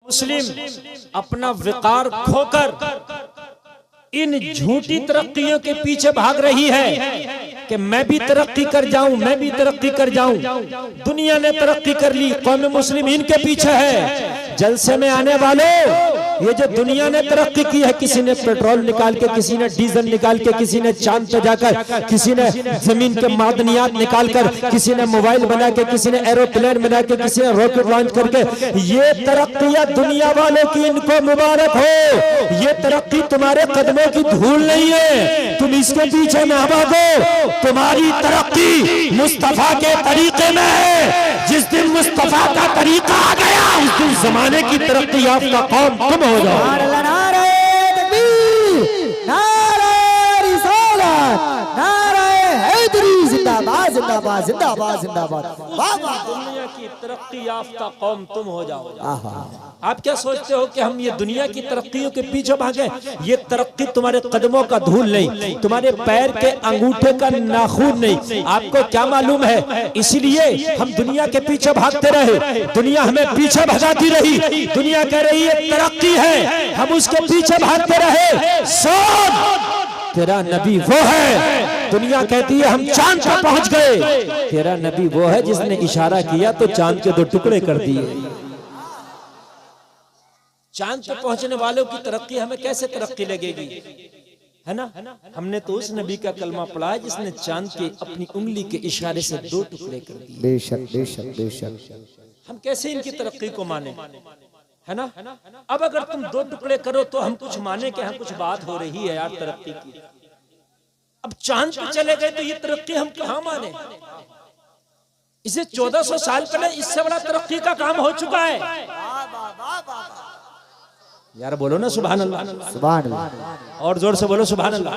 मुस्लिम अपना विकार खोकर इन झूठी तरक्कियों के पीछे भाग रही है कि मैं भी तरक्की कर जाऊं, मैं भी तरक्की कर जाऊं। दुनिया ने तरक्की कर ली, कौम मुस्लिम इनके पीछे है। जलसे में आने वालों, ये जो दुनिया ने तरक्की की है, किसी ने पेट्रोल निकाल के, किसी ने डीजल निकाल के, किसी ने चांद पे जाकर, किसी ने जमीन के मादनियात निकाल कर, किसी ने मोबाइल बना के, किसी ने एरोप्लेन बना के, किसी ने रॉकेट लॉन्च करके, ये तरक्कियां दुनिया वालों की, इनको मुबारक हो। ये तरक्की तुम्हारे कदमों की धूल नहीं है, तुम इसके पीछे ना भागो। तुम्हारी तरक्की मुस्तफा के तरीके में है। जिस दिन मुस्तफा का तरीका आ गया, उस दिन जमाने की तरक्की याफ्ता कौम तुम हो जाओ। नारे तकबीर, नारे रिसालत, नारे हैदरी, जिंदाबाद जिंदाबाद जिंदाबाद जिंदाबाद। दुनिया की तरक्की याफ्ता कौम तुम हो जाओ। आप क्या सोचते हो कि हम ये दुनिया की तरक्कियों के पीछे भागे? ये तरक्की तुम्हारे कदमों का धूल नहीं, तुम्हारे पैर के अंगूठे का नाखून नहीं। आपको क्या मालूम है? इसलिए हम दुनिया के पीछे भागते रहे, दुनिया हमें पीछे भगाती रही। दुनिया कह रही है तरक्की है, हम उसके पीछे भागते रहे। सोच, तेरा नबी वो है। दुनिया कहती है हम चांद पर पहुंच गए, तेरा नबी वो है जिसने इशारा किया तो चांद के 2 टुकड़े कर दिए। चांद पर पहुंचने वालों की तरक्की हमें कैसे तरक्की लगेगी, है ना? हमने तो उस नबी का कलमा पढ़ा है जिसने चांद के अपनी उंगली के इशारे से 2 टुकड़े कर दिए। बेशक बेशक बेशक। हम कैसे इनकी तरक्की को माने, है ना? अब अगर तुम 2 टुकड़े करो तो हम कुछ माने कि हाँ कुछ बात हो रही है यार तरक्की की। अब चांद पे चले गए तो ये तरक्की हम कहाँ माने? इसे 1400 साल पहले इससे बड़ा तरक्की का काम हो चुका है। यार बोलो ना सुभान अल्लाह, सुभान अल्लाह, और जोर से बोलो सुभान अल्लाह।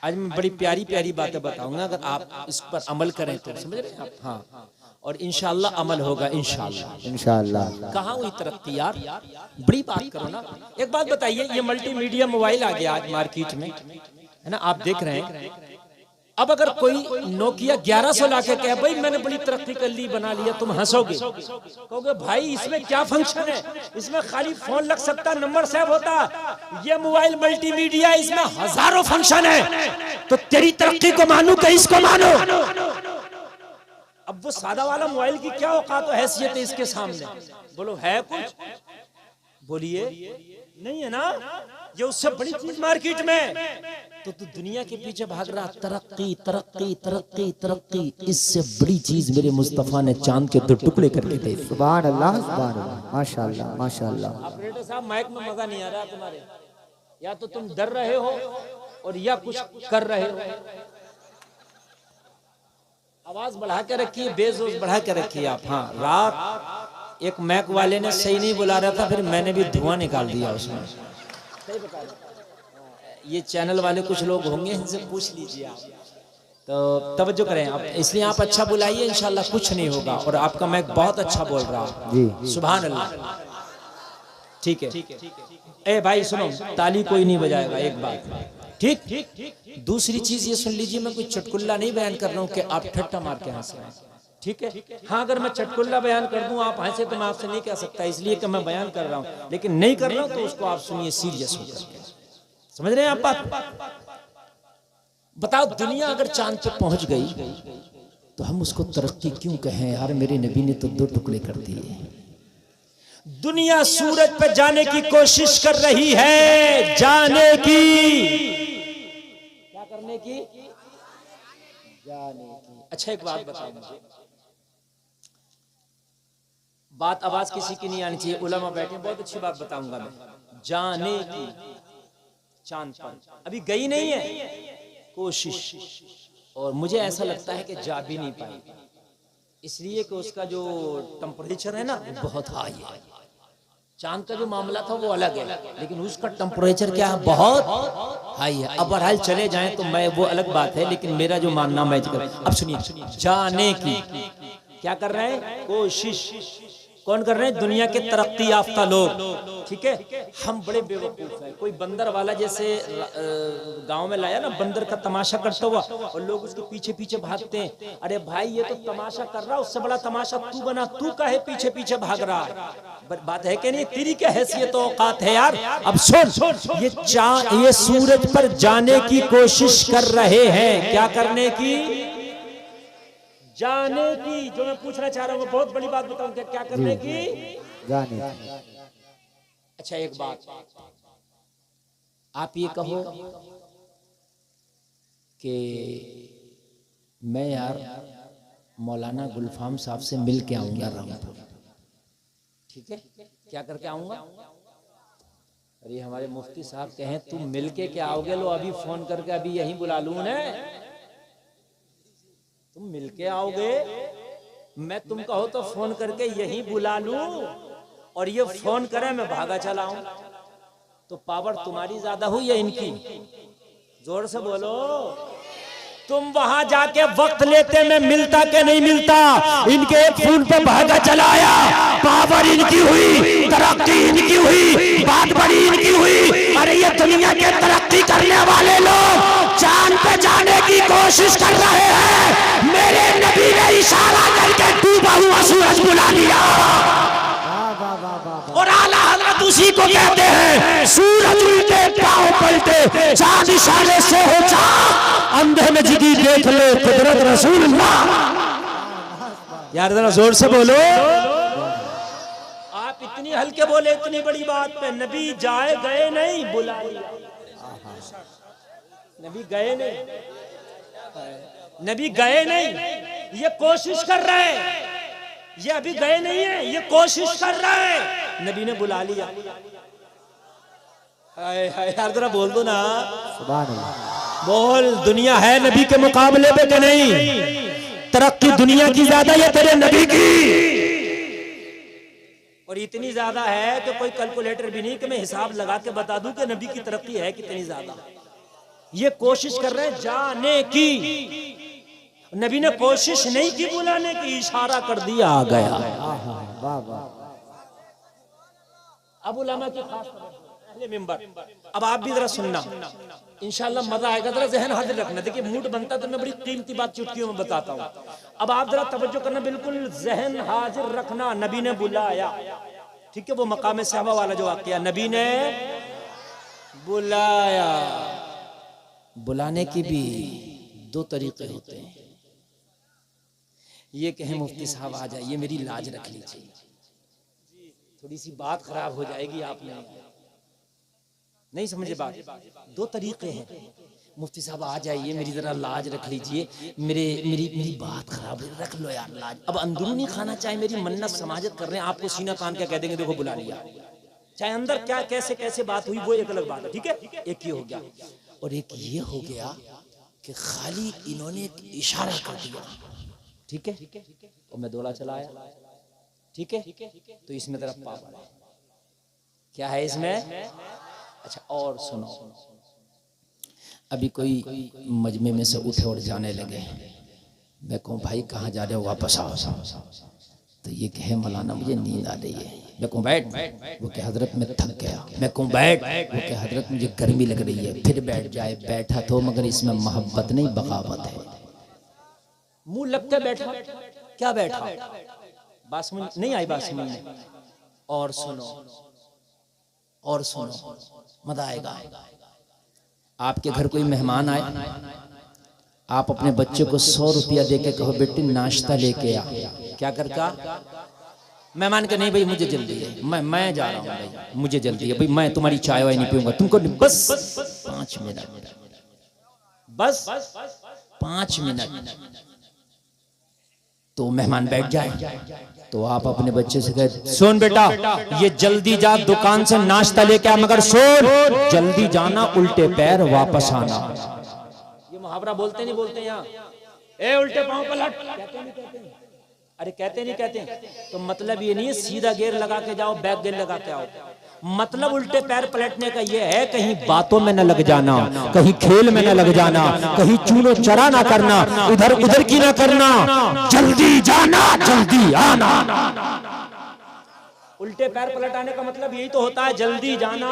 आज मैं बड़ी प्यारी प्यारी बातें बताऊंगा, अगर आप इस पर अमल करें तो, समझ रहे हैं आप? हाँ, और इंशाअल्लाह अमल होगा, इंशाअल्लाह इंशाअल्लाह। कहाँ हुई तरक्की यार? बड़ी बात करो ना। एक बात बताइए, ये मल्टीमीडिया मोबाइल आ गया आज मार्केट में, है ना? आप देख रहे हैं। अब अगर कोई नोकिया 1100 लाके कहे भाई मैंने बड़ी तरक्की कर ली, बना लिया, तुम हंसोगे, कहोगे भाई इसमें क्या फंक्शन है? इसमें खाली फोन लग सकता, नंबर सेव होता। ये मोबाइल मल्टीमीडिया, इसमें हजारों फंक्शन है। तो तेरी तरक्की को मानू कि इसको मानो? अब वो सादा वाला मोबाइल की क्या औकात और हैसियत है इसके सामने? बोलो है कुछ? बोलिए नहीं है ना? ये उससे बड़ी चीज मार्केट में। तो तू दुनिया के पीछे भाग रहा, तरक्की तरक्की तरक्की तरक्की। इससे बड़ी चीज मेरे मुस्तफा ने चांद के 2 टुकड़े करके दे। सुभान अल्लाह सुभान अल्लाह, माशाअल्लाह माशाअल्लाह। ऑपरेटर साहब माइक में मजा नहीं आ रहा तुम्हारे, या तो तुम डर रहे हो और या कुछ कर रहे हो। आवाज बढ़ा के रखिए, बेस बढ़ा के रखिए आप। हाँ, रात एक मैक वाले ने सही नहीं बुला रहा था, फिर मैंने भी धुआं निकाल दिया उसमें। सही बता रहा। ये चैनल वाले कुछ लोग होंगे, इनसे पूछ लीजिए आप, तो तवज्जो करें आप। इसलिए आप अच्छा बुलाइए, इंशाल्लाह कुछ नहीं होगा। और आपका मैक बहुत अच्छा बोल रहा है, सुभान अल्लाह। ठीक है। ए भाई सुनो, ताली कोई नहीं बजाएगा, एक बात ठीक। दूसरी चीज ये सुन लीजिए, मैं कोई चुटकुल्ला नहीं बयान कर रहा हूँ कि आप ठट्टा मार के हंसे, ठीक है? हाँ, अगर मैं चटकुल्ला बयान कर दूं आप हंसे तो मैं आपसे नहीं कह सकता, इसलिए कि मैं बयान कर रहा हूं। लेकिन नहीं कर रहा हूं तो उसको आप सुनिए सीरियस होकर। समझ रहे हैं आप बात? बताओ, दुनिया अगर चांद पे पहुंच गई तो हम उसको तरक्की क्यों कहें? यार मेरे नबी ने तो 2 टुकड़े कर दिए। दुनिया सूरज पे जाने की कोशिश कर रही है, जाने की, क्या करने की? जाने की। अच्छा एक बात बताओ मुझे, बात आवाज किसी की नहीं आनी चाहिए, उलमा बैठे, बहुत अच्छी बात बताऊंगा मैं। जाने की, चांद पर अभी गई नहीं है, कोशिश, और मुझे ऐसा लगता है कि जा भी नहीं पाएगी, इसलिए कि उसका जो टेम्परेचर है ना बहुत हाई है। चांद का जो मामला था वो अलग है, लेकिन उसका टेम्परेचर क्या है, बहुत हाई है। अब बहरहाल चले जाएं तो मैं, वो अलग बात है, लेकिन मेरा जो मानना मैं। अब सुनिए, जाने की क्या कर रहे हैं? कोशिश। कौन कर रहे हैं? दुनिया के तरक्की याफ्ता लोग, ठीक है। हम बड़े बेवकूफ हैं। कोई बंदर वाला जैसे गांव में लाया ना बंदर का तमाशा करता हुआ, और लोग उसके पीछे पीछे भागते हैं। अरे भाई ये तो तमाशा कर रहा, उससे बड़ा तमाशा तू बना, तू काहे पीछे पीछे भाग रहा है? बात है कि नहीं? तेरी क्या हैसियत औकात है यार? अब सुन, ये सूरज पर जाने की कोशिश कर रहे हैं। क्या करने की? जाने की। जो मैं पूछना चाह रहा हूँ बहुत बड़ी बात बताऊं, क्या करने की? जाने। अच्छा एक बात आप ये कहो कि मैं यार मौलाना गुलफाम साहब से मिल के आऊंगा रामपुर, ठीक है? क्या करके आऊंगा? अरे हमारे मुफ्ती साहब कहें तुम मिल के क्या आओगे? लो अभी फोन करके अभी यहीं बुला लूं ना, तुम मिलके आओगे? मैं तुम कहो तो फोन करके यहीं बुला लूं, और ये फोन करे मैं भागा चला हूं, तो पावर तुम्हारी ज्यादा हुई या इनकी? जोर से बोलो। तुम वहां जाके वक्त लेते, मैं मिलता के नहीं मिलता। इनके एक फोन पे भागा चलाया, पावर इनकी हुई, तरक्की इनकी हुई, बात बड़ी इनकी हुई। अरे ये दुनिया के तरक्की करने वाले लोग चांद पे जाने की कोशिश कर रहे हैं, मेरे नबी ने इशारा करके डूबा हुआ सूरज बुला लिया। और आला हज़रत उसी को कहते हैं, सूरज उल्टे पांव पलटे, चांद इशारे से हो जा, अंधे में जिंदगी देख ले कुदरत रसूलुल्लाह। यार जरा जोर से बोलो। आप इतनी हल्के बोले इतनी बड़ी बात पे। नबी जाए गए नहीं, बुला लिया। नबी गए नहीं, नबी गए नहीं, ये कोशिश कर रहे हैं। ये अभी गए नहीं है, ये कोशिश कर रहे हैं, नबी ने बुला लिया। यार जरा बोल दो ना, सुभान अल्लाह। बोल। दुनिया है नबी के मुकाबले पे कि नहीं? तरक्की दुनिया की ज्यादा या तेरे नबी की? और इतनी ज्यादा है कि कोई कैलकुलेटर भी नहीं कि मैं हिसाब लगा के बता दूं कि नबी की तरक्की है कितनी ज्यादा। ये कोशिश कर रहे हैं जाने की। नबी ने कोशिश नहीं की बुलाने की, इशारा कर दिया, आ गया। वाह वाह। अब उलमा की खास अहले मिंबर। अब आप भी जरा सुनना, इंशाल्लाह मजा आएगा। जरा जहन हाजिर रखना। देखिए मूड बनता तो मैं बड़ी कीमती बात चुटकियों में बताता हूँ। अब आप जरा तवज्जो करना, बिल्कुल जहन हाजिर रखना। नबी ने बुलाया, ठीक है? वो मकाम सहबा वाला जो वाकया, नबी ने बुलाया। बुलाने की भी दो तरीके होते हैं। ये कहे मुफ्ती साहब आ जाइए, मेरी लाज रख लीजिए, थोड़ी सी बात खराब हो जाएगी, आप नहीं समझे बात। दो तरीके हैं। मुफ्ती साहब आ जाइए, मेरी जरा लाज रख लीजिए, मेरी बात खराब रख लो यार, लाज। अब अंदरूनी खाना चाहे मेरी मन्नत समाजत कर रहे हैं, आपको सीना तान के कह देंगे देखो बुला लिया। चाहे अंदर क्या कैसे कैसे बात हुई वो एक अलग बात है, ठीक है? एक ही हो गया। और एक ये हो गया कि खाली इन्होंने एक इशारा कर दिया, ठीक है? और मैं दौड़ा चला आया, ठीक है? तो इसमें तरफ पावर है। क्या है इसमें? अच्छा और सुनो, अभी कोई मजमे में से उठे और जाने लगे, मैं कहूँ भाई कहाँ जा रहे हो, वापस आओ। तो ये कहे मौलाना मुझे नींद आ रही है। मैं कहूँ बैठ, वो कहे हजरत मैं थक गया। मैं कहूँ बैठ, वो कहे हजरत मुझे गर्मी लग रही है। फिर बैठ जाए। बैठा तो मगर इसमें मोहब्बत नहीं बगावत है। मुंह लग के बैठा, क्या बैठा? बात समझ नहीं आई? बात समझ में? और सुनो, और सुनो, मजा आएगा। आपके घर कोई मेहमान आए, आप अपने बच्चे को 100 रुपया देके कहो बेटी नाश्ता लेके आ। क्या करता? मेहमान के नहीं भाई मुझे जल्दी है, मैं जा रहा हूँ भाई, मुझे जल्दी है भाई, मैं तुम्हारी चाय वाय नहीं पीऊंगा, तुमको बस 5 मिनट, बस 5 मिनट। तो मेहमान बैठ जाए तो आप अपने बच्चे से कहे सुन बेटा ये जल्दी जा दुकान से नाश्ता लेके आ, मगर सुन जल्दी जाना, उल्टे पैर वापस आना। ये मुहावरा बोलते नहीं बोलते यहाँ? ए उल्टे पांव पलट, कहते नहीं कहते? अरे कहते नहीं कहते? तो मतलब ये नहीं है सीधा गेर लगा के जाओ, बैक गेर लगा के आओ। मतलब उल्टे पैर पलटने का ये है कहीं बातों में न लग जाना, कहीं खेल में न लग जाना, कहीं चूनो चरा ना करना, इधर उधर की ना करना, जल्दी जाना जल्दी आना। उल्टे पैर पलटाने का मतलब यही तो होता है, जल्दी जाना,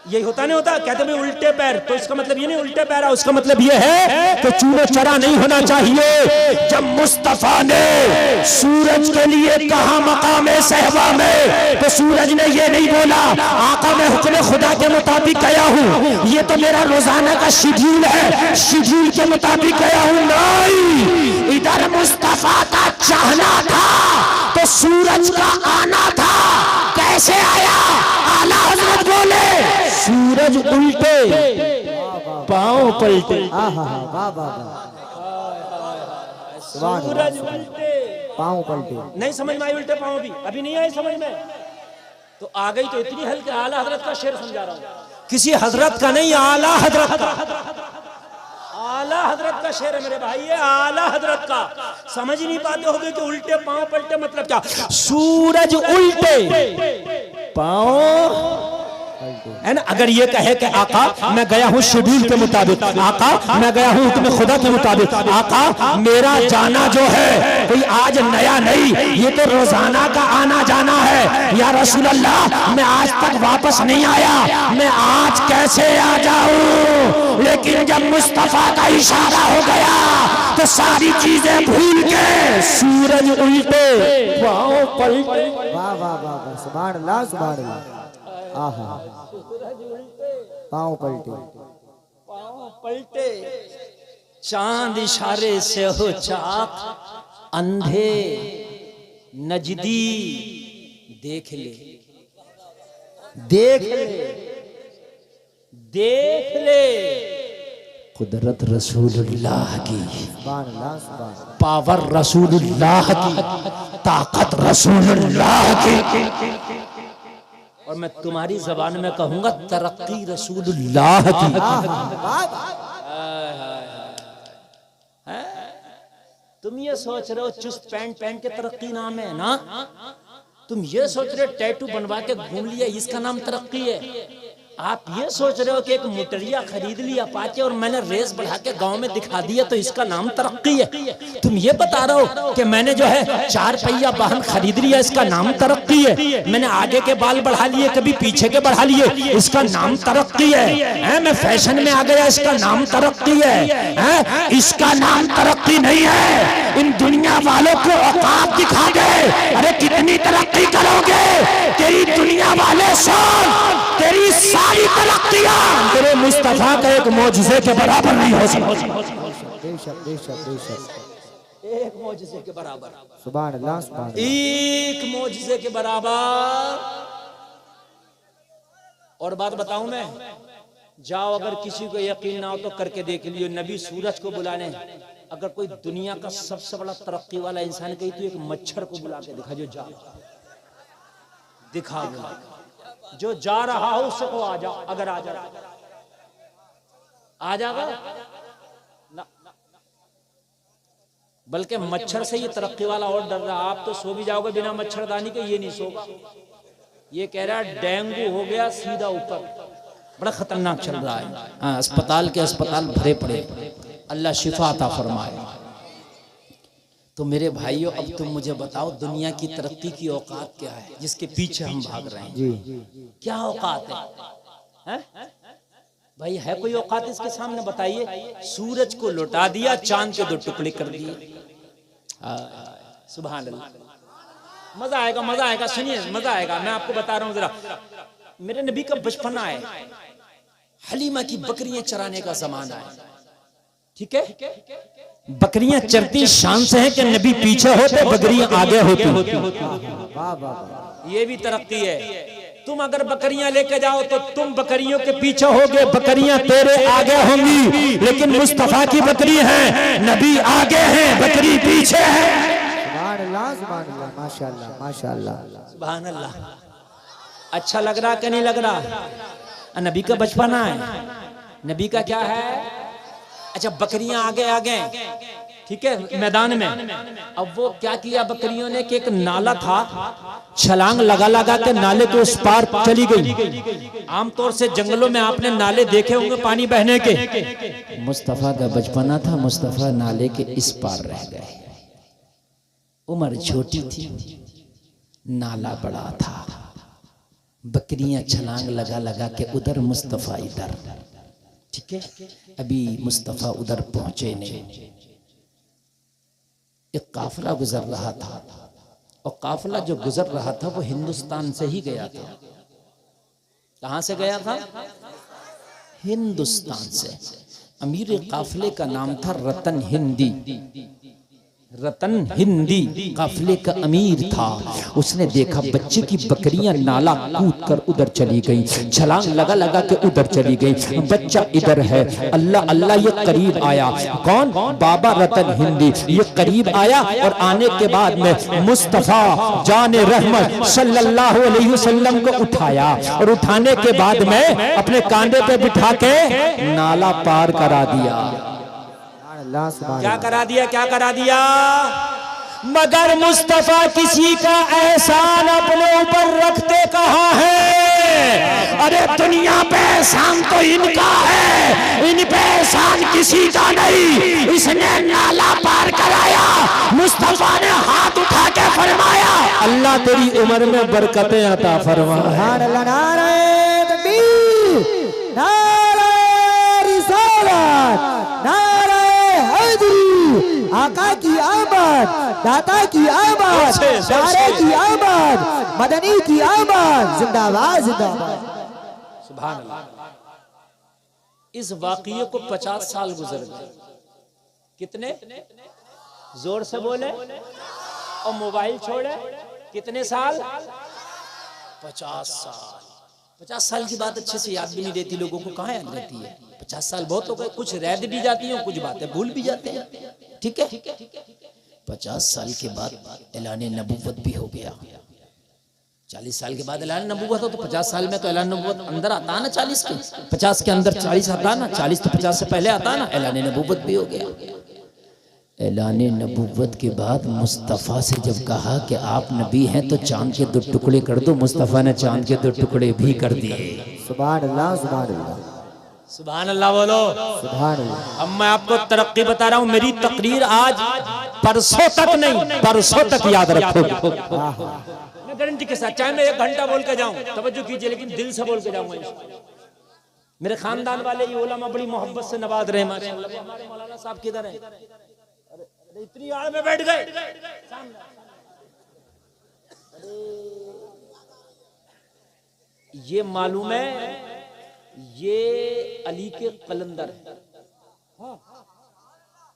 यही होता नहीं होता। कहते भाई उल्टे पैर, तो इसका मतलब ये नहीं उल्टे पैर है, उसका मतलब ये है कि चूना चढ़ा नहीं होना चाहिए। जब मुस्तफा ने सूरज के लिए कहा मकामे सहबा में, तो सूरज ने ये नहीं बोला आका मैं हुक्म खुदा के मुताबिक गया हूँ, ये तो मेरा रोजाना का शेड्यूल है, शेड्यूल के मुताबिक गया हूँ। नहीं, इधर मुस्तफा का चाहना था तो सूरज का आना था। कैसे आया? आला हजरत बोले सूरज उल्टे पांव पलटे। वाह वाह, सूरज उल्टे पाँव पलटे। नहीं समझ में आई? उल्टे पांव भी अभी नहीं आई समझ में, तो आ गई तो इतनी हल्के। आला हजरत का शेर समझा रहा हूं, किसी हजरत का नहीं, आला हजरत का। आला हजरत का शेर है मेरे भाई, ये आला हजरत का। समझ ही नहीं पाते होगे कि उल्टे पांव पलटे मतलब क्या? सूरज उल्टे पांव है ना। अगर ये कहे कि आका मैं गया हूँ शेड्यूल के मुताबिक, आका मैं गया हूँ हुक्म खुदा के मुताबिक, आका मेरा जाना जो है कोई आज नया नहीं, ये तो रोजाना का आना जाना है। या रसूल अल्लाह मैं आज तक वापस नहीं आया, मैं आज कैसे आ जाऊं? लेकिन जब मुस्तफा का इशारा हो गया तो सारी चीजें भूल के सूरज उल्टे पांव पलटे। वाह वाह वाह, सुभान अल्लाह सुभान अल्लाह। आहा, पाँव पलटे, पांव पलटे। चांद इशारे से हो चाक, अंधे नजदी देख ले, देख ले, देख ले कुदरत रसूलुल्लाह की, सुभान अल्लाह सुभान अल्लाह। पावर रसूलुल्लाह की, ताकत रसूलुल्लाह की। और मैं तुम्हारी जबान में कहूंगा तरक्की रसूलुल्लाह की। तुम ये सोच रहे हो चुस्त पैंट पहन के तरक्की नाम है ना, तुम ये सोच रहे हो टैटू बनवा के घूम लिया इसका नाम तरक्की है। आप ये सोच रहे हो कि एक मोटरिया खरीद लिया अपाचे और मैंने रेस बढ़ा के गांव में दिखा दिया तो इसका नाम तरक्की है। तुम ये बता रहे हो कि मैंने जो है 4 पहिया वाहन खरीद लिया इसका नाम तरक्की है, मैंने आगे के बाल बढ़ा लिए कभी पीछे के बढ़ा लिए इसका नाम तरक्की है, मैं फैशन में आ गया इसका नाम तरक्की है, इसका नाम तरक्की नहीं है। इन दुनिया वालों को औकात दिखा दे, अरे कितनी तरक्की करोगे? तेरी दुनिया वाले सुन, तेरी सारी तरक्कियां तेरे मुस्तफा का एक मौजूजे के बराबर नहीं हो सकती। बेशक बेशक बेशक, एक मौजूजे के बराबर, सुभान अल्लाह सुभान अल्लाह। एक मौजूजे के बराबर। और बात बताऊं मैं, जाओ अगर किसी को यकीन ना हो तो करके देख लियो, नबी सूरज को बुलाने, अगर कोई दुनिया का सबसे बड़ा तरक्की वाला इंसान कही तो एक मच्छर को बुला के दिखा, जो जा दिखा, जो जा रहा हो उससे को आ जा, अगर आ जाएगा आ जाएगा ना, बल्कि मच्छर से ये तरक्की वाला और डर रहा। आप तो सो भी जाओगे बिना मच्छरदानी के, ये नहीं सोगा। ये कह रहा है डेंगू हो गया सीधा ऊपर, बड़ा खतरनाक चल रहा है। हाँ, अस्पताल के अस्पताल भरे पड़े, अल्लाह शिफा अता फरमाए। तो मेरे भाइयों अब तुम मुझे बताओ दुनिया की तरक्की की औकात क्या है जिसके पीछे हम भाग रहे हैं? जी, क्या औकात है? भाई है कोई औकात इसके सामने? बताइए। सूरज को लौटा दिया, चांद के 2 टुकड़े कर दिए। सुभान अल्लाह। मजा आएगा, मजा आएगा, सुनिए मजा आएगा। मैं आपको बता रहा हूं जरा, मेरे नबी का बचपना है, हलीमा की बकरियां चराने का जमाना है, ठीक है? बकरियां चरती शान से है कि नबी पीछे होते बकरियां आगे होती। वाह वाह, ये भी तरक्की है। तुम अगर बकरियां लेके जाओ तो तुम बकरियों के पीछे होगे, बकरियां तेरे आगे होंगी, लेकिन मुस्तफा की बकरी है, नबी आगे है, बकरी पीछे है। सुभान अल्लाह सुभान अल्लाह, माशाअल्लाह माशाअल्लाह सुभान अल्लाह। अच्छा लग रहा कि नहीं लग रहा? नबी का बचपना है, नबी का क्या है? अच्छा बकरियां आगे आगे, ठीक है, मैदान में। अब वो क्या किया बकरियों ने कि एक नाला था, छलांग लगा लगा के नाले के उस पार चली गई। आमतौर से जंगलों में आपने नाले देखे होंगे पानी बहने के। मुस्तफा का बचपना था, मुस्तफा नाले के इस पार रह गए। उम्र छोटी थी, नाला बड़ा था, बकरियां छलांग लगा लगा के उधर, मुस्तफ़ा इधर। ठीक है, अभी मुस्तफ़ा उधर पहुंचे नहीं। एक काफिला गुजर रहा था, और काफिला जो गुजर रहा था वो हिंदुस्तान से ही गया था। कहां से गया था? हिंदुस्तान से। अमीर काफिले का नाम था रतन हिंदी। रतन हिंदी काफिले का अमीर था। उसने देखा बच्चे की बकरियां नाला कूद कर उधर चली गई, छलांग लगा लगा के उधर चली गई, बच्चा इधर है। अल्लाह अल्लाह, ये करीब आया। कौन? बाबा रतन हिंदी। ये करीब आया और आने के बाद में मुस्तफा जाने रहमत सल्लल्लाहु अलैहि वसल्लम को उठाया, और उठाने के बाद में अपने कांधे पे बिठा के नाला पार करा दिया। क्या करा दिया? क्या करा दिया? मगर मुस्तफा किसी का एहसान अपने ऊपर रखते कहाँ है? अरे दुनिया पे एहसान तो इनका है, इन पे एहसान किसी का नहीं। इसने नाला पार कराया, मुस्तफा ने हाथ उठा के फरमाया, अल्लाह तेरी उम्र में बरकतें अता फरमा। सुभान अल्लाह, नारे तकबीर, नारे रिसालत, नारे हैदरी, आका की आमद, दाता की आमद, नारे की आमद, मदनी की आमद, जिंदाबाद जिंदाबाद। सुभान अल्लाह। इस वाक़ये को 50 साल गुजर गए। कितने? जोर से बोले। और मोबाइल छोड़े कितने साल? 50 साल। 50 साल की बात अच्छे से याद भी नहीं रहती लोगों को, कहाँ याद रहती है? 50 साल बहुत हो गए, कुछ रह भी जाती हैं, कुछ बातें भूल भी जाते हैं। ठीक है, 50 साल के बाद ऐलान नबूवत भी हो गया। 40 साल के बाद ऐलान नबूवत हो तो 50 साल में तो ऐलान नबूवत अंदर आता ना, 40 के 50 के अंदर 40 आता ना, 40 तो 50 से पहले आता ना। ऐलान नबूवत भी हो गया। ऐलान नबूवत के बाद मुस्तफ़ा से जब कहा कि आप नबी हैं तो चांद के 2 टुकड़े कर दो, मुस्तफ़ा ने चांद के 2 टुकड़े भी कर दिए। सुभान अल्लाह, सुभान अल्लाह, सुभान अल्लाह बोलो। सुभान अल्लाह। अब मैं आपको तरक्की बता रहा हूँ। मेरी तकरीर आज परसों तक नहीं, परसों तक याद रखो। मैं गारंटी के साथ, चाहे मैं 1 घंटा बोल के जाऊं, तवज्जो कीजिए, लेकिन दिल से बोल के जाऊंगा। मेरे खानदान वाले ये उलमा बड़ी मोहब्बत से नवाज रहे। हमारे मौलाना साहब किधर है? अरे इतनी आड़ में बैठ गए। ये मालूम है, ये अली के कलंदर है। हाँ,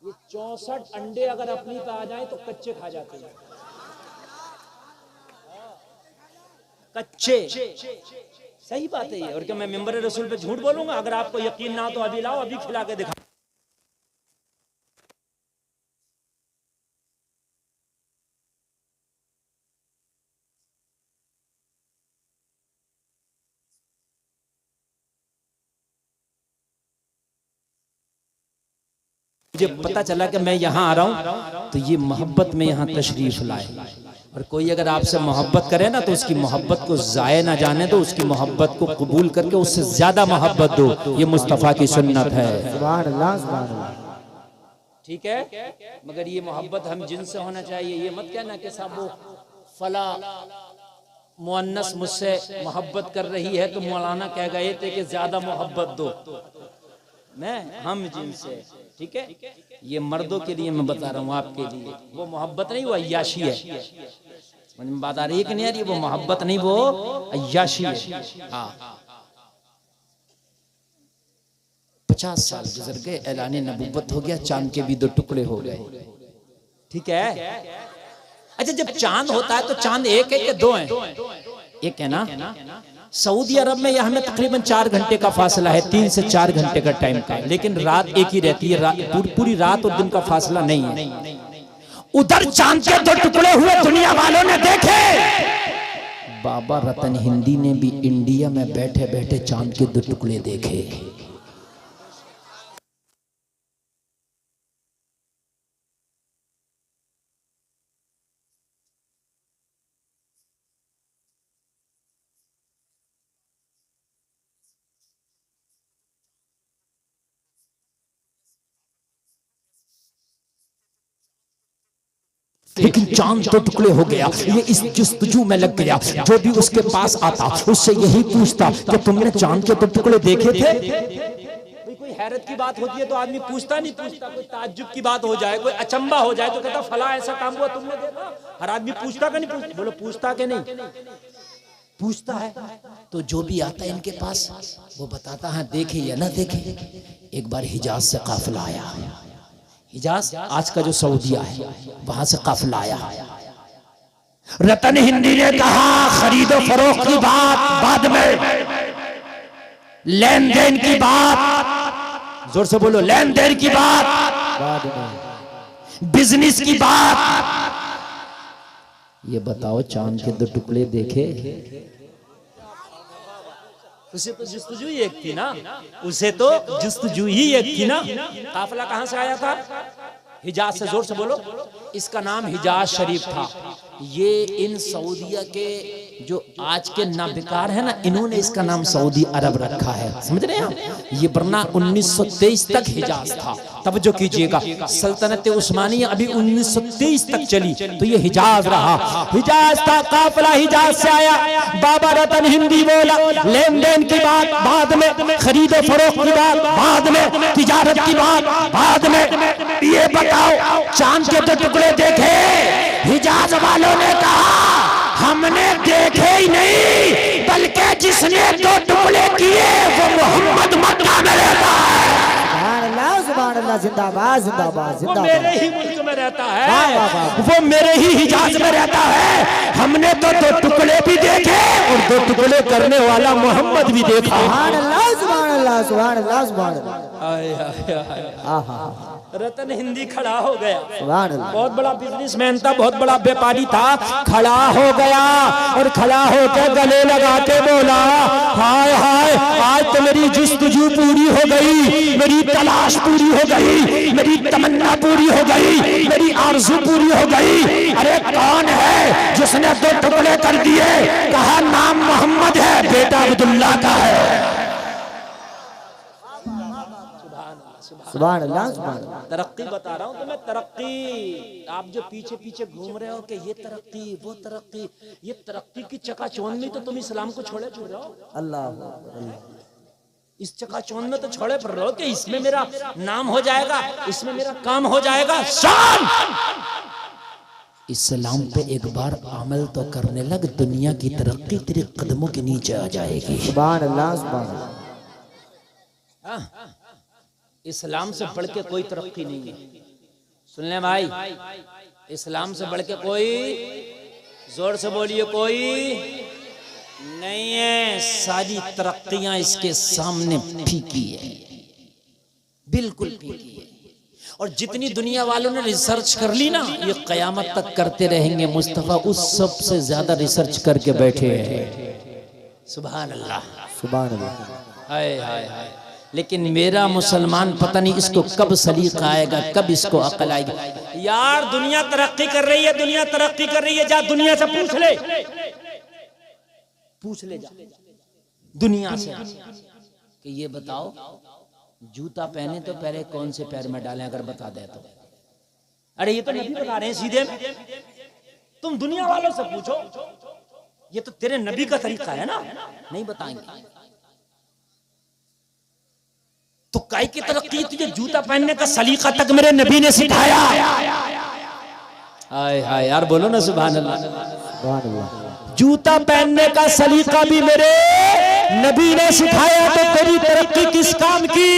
ये 64 अंडे अगर अपनी पे आ जाए तो कच्चे खा जाते हैं। कच्चे, सही बात है ये। और क्या मैं मिंबर रसूल पे झूठ बोलूंगा? अगर आपको यकीन ना हो तो अभी लाओ, अभी खिला के दिखा। मुझे पता चला कि मैं यहाँ आ रहा हूँ तो ये मोहब्बत में यहाँ तशरीफ लाए। और कोई अगर आपसे मोहब्बत करे ना तो उसकी मोहब्बत को जाये ना जाने दो, उसकी मोहब्बत को कबूल करके उससे ज्यादा मोहब्बत दो। ये मुस्तफ़ा की सुन्नत है। सुभान अल्लाह, सुभान अल्लाह। ठीक है, मगर ये मोहब्बत हम जिनसे होना चाहिए। ये मत कहना कि साहब वो फला मुअन्नस मुझसे मोहब्बत कर रही है तो मौलाना कह गए थे कि ज्यादा मोहब्बत दो। मैं हम जिनसे, ठीक है, ये मर्दों के लिए मैं बता रहा हूँ, आपके लिए वो मोहब्बत नहीं, वो अय्याशी है। समझ में बात आ रही है कि नहीं आ रही? वो मोहब्बत नहीं, वो अय्याशी है। हाँ, 50 साल गुजर गए, ऐलान नबूवत हो गया, चांद के भी 2 टुकड़े हो गए। ठीक है। अच्छा, जब चांद होता है तो चांद एक है कि 2 है? एक है ना। सऊदी अरब में यह हमें तकरीबन 4 घंटे का फासला है, 3 से 4 घंटे का टाइम का, लेकिन रात एक ही रहती है। पूरी रात और दिन का फासला नहीं है। उधर चांद के 2 टुकड़े हुए दुनिया वालों ने देखे। बाबा रतन हिंदी ने भी इंडिया में बैठे बैठे चांद के 2 टुकड़े देखे। लेकिन चांद तो टुकड़े हो गया। ये इस जस्तजू में लग गया। जो भी उसके पास आता उससे यही पूछता कि तुमने चांद के तो टुकड़े देखे थे? कोई हैरत की बात होती है तो आदमी पूछता नहीं पूछता, कोई ताज्जुब की बात हो जाए, कोई अचंबा हो जाए तो कहता फला ऐसा काम हुआ तुमने देखा? हर आदमी पूछता का नहीं पूछता? बोलो पूछता के नहीं पूछता है। तो जो भी आता है इनके पास वो बताता है देखे या ना देखे। एक बार हिजाज से काफिला आया, हिजाज आज का जो सऊदीया है वहां से काफिला आया। रतन हिंदी ने कहा खरीदो फरोख्त की बात बाद में, लेन देन की बात, जोर से बोलो, लेन देन की बात बाद में, बिजनेस की बात। ये बताओ चांद के दो टुकड़े देखे? उसे तो जस्तजू ही एक थी ना, उसे तो जस्तजू ही एक थी ना। काफिला कहां से आया था? हिजाज से। जोर से बोलो। इसका नाम हिजाज शरीफ था। ये इन सऊदीया के जो आज के नाबिकार है ना, इन्होंने इसका नाम सऊदी अरब रखा है, समझ रहे हैं आप? ये वरना 1923 तक हिजाज था। तवज्जो कीजिएगा, सल्तनत उस्मानिया अभी 1923 तक चली तो ये हिजाज रहा। हिजाज था, काफिला हिजाज से आया। बाबा रतन हिंदी बोला लेन देन की बात बाद में, खरीदो फरोख्त की बात बाद में, तिजारत की बात बाद में। ये बताओ चांद के तो टुकड़े देखे? हिजाज वालों ने कहा हमने देखे ही नहीं, बल्कि जिसने दो टुकड़े किए वो मोहम्मद मक्का में रहता है। सुभान अल्लाह, जिंदाबाद जिंदाबाद वो जिंदाबाद। मेरे ही मुल्क में रहता है, वाह, वाह, वाह। वो मेरे ही हिजाज में रहता है। हमने तो दो टुकड़े भी देखे और दो टुकड़े करने वाला मोहम्मद भी देखा। सुभान अल्लाह सुभान अल्लाह सुभान अल्लाह सुभान अल्लाह। रतन हिंदी खड़ा हो गया। सुभान अल्लाह। बहुत बड़ा बिजनेसमैन था, बहुत बड़ा व्यापारी था, खड़ा हो गया और खड़ा होकर गले लगा के बोला हाय हाय आज तो मेरी जुस्तजू पूरी हो गई, मेरी तलाश पूरी हो गई, मेरी तमन्ना पूरी हो गई, मेरी आरज़ू पूरी हो गई। अरे कौन है जिसने दो टुकड़े कर दिए? कहा नाम मोहम्मद है, बेटा अब्दुल्ला का है। सुभान अल्लाह सुभान अल्लाह। तरक्की बता रहा हूँ तुम्हें, तरक्की। आप जो पीछे पीछे घूम रहे हो कि ये तरक्की वो तरक्की, ये तरक्की की चकाचौंध में तो तुम इस्लाम को छोड़े छोड़ रहे हो। अल्लाह इस चकाचौंध में तो छोड़े पड़ रहे हो कि इसमें मेरा नाम हो जाएगा, इसमें मेरा काम हो जाएगा। शान इस्लाम पे एक बार अमल तो करने लग, दुनिया की तरक्की तेरे कदमों के नीचे आ जाएगी। सुभान अल्लाह सुभान अल्लाह। इस्लाम से बढ़ के कोई तरक्की नहीं है। सुन ले भाई, इस्लाम से बढ़ के कोई, जोर से बोलिए, कोई नहीं है। सारी तरक्कियां इसके सामने फीकी है, बिल्कुल फीकी है। और जितनी दुनिया वालों ने रिसर्च कर ली ना, ये कयामत तक करते रहेंगे। मुस्तफा उस सब से ज्यादा रिसर्च करके बैठे हैं। सुभान अल्लाह सुभान अल्लाह। हाय हाय हाय। लेकिन मेरा मुसलमान पता नहीं इसको कब सलीका आएगा, कब इसको अकल आएगी। यार दुनिया तरक्की कर रही है, दुनिया तरक्की कर रही है। जा दुनिया से पूछ ले, पूछ ले जा दुनिया से कि ये बताओ जूता पहने तो पहले कौन से पैर में डालें, अगर बता दे तो। अरे ये तो नबी बता रहे हैं सीधे में, तुम दुनिया वालों से पूछो। ये तो तेरे नबी का तरीका है ना, नहीं बताएंगे। तो काय की तरक्की? तुझे जूता पहनने का सलीका तक मेरे नबी ने सिखाया। हाय हाय यार बोलो ना सुभान अल्लाह सुभान अल्लाह। जूता पहनने का सलीका भी मेरे नबी ने सिखाया। तो तेरी तरक्की किस काम की?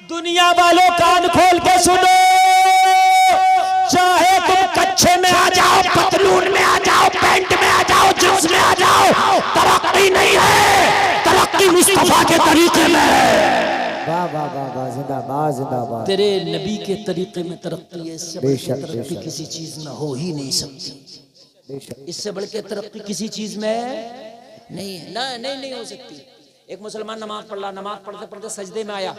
दुनिया वालों कान खोल के सुनो, चाहे तुम कच्छे में आ जाओ, पतलून में आ जाओ, पैंट में आ जाओ, जींस में आ जाओ, तरक्की नहीं है, तरक्की मुस्तफा के तरीके में है। वाह वाह वाह वाह, जिंदाबाद जिंदाबाद। तेरे नबी के तरीके में तरक्की है, इससे बढ़ के बेशक, तरक्की बेशक। किसी चीज में हो ही नहीं सकती। बेशक। इससे बढ़ के तरक्की किसी चीज में नहीं है, ना नहीं हो सकती। एक मुसलमान नमाज पढ़ रहा, नमाज पढ़ते पढ़ते सजदे में आया।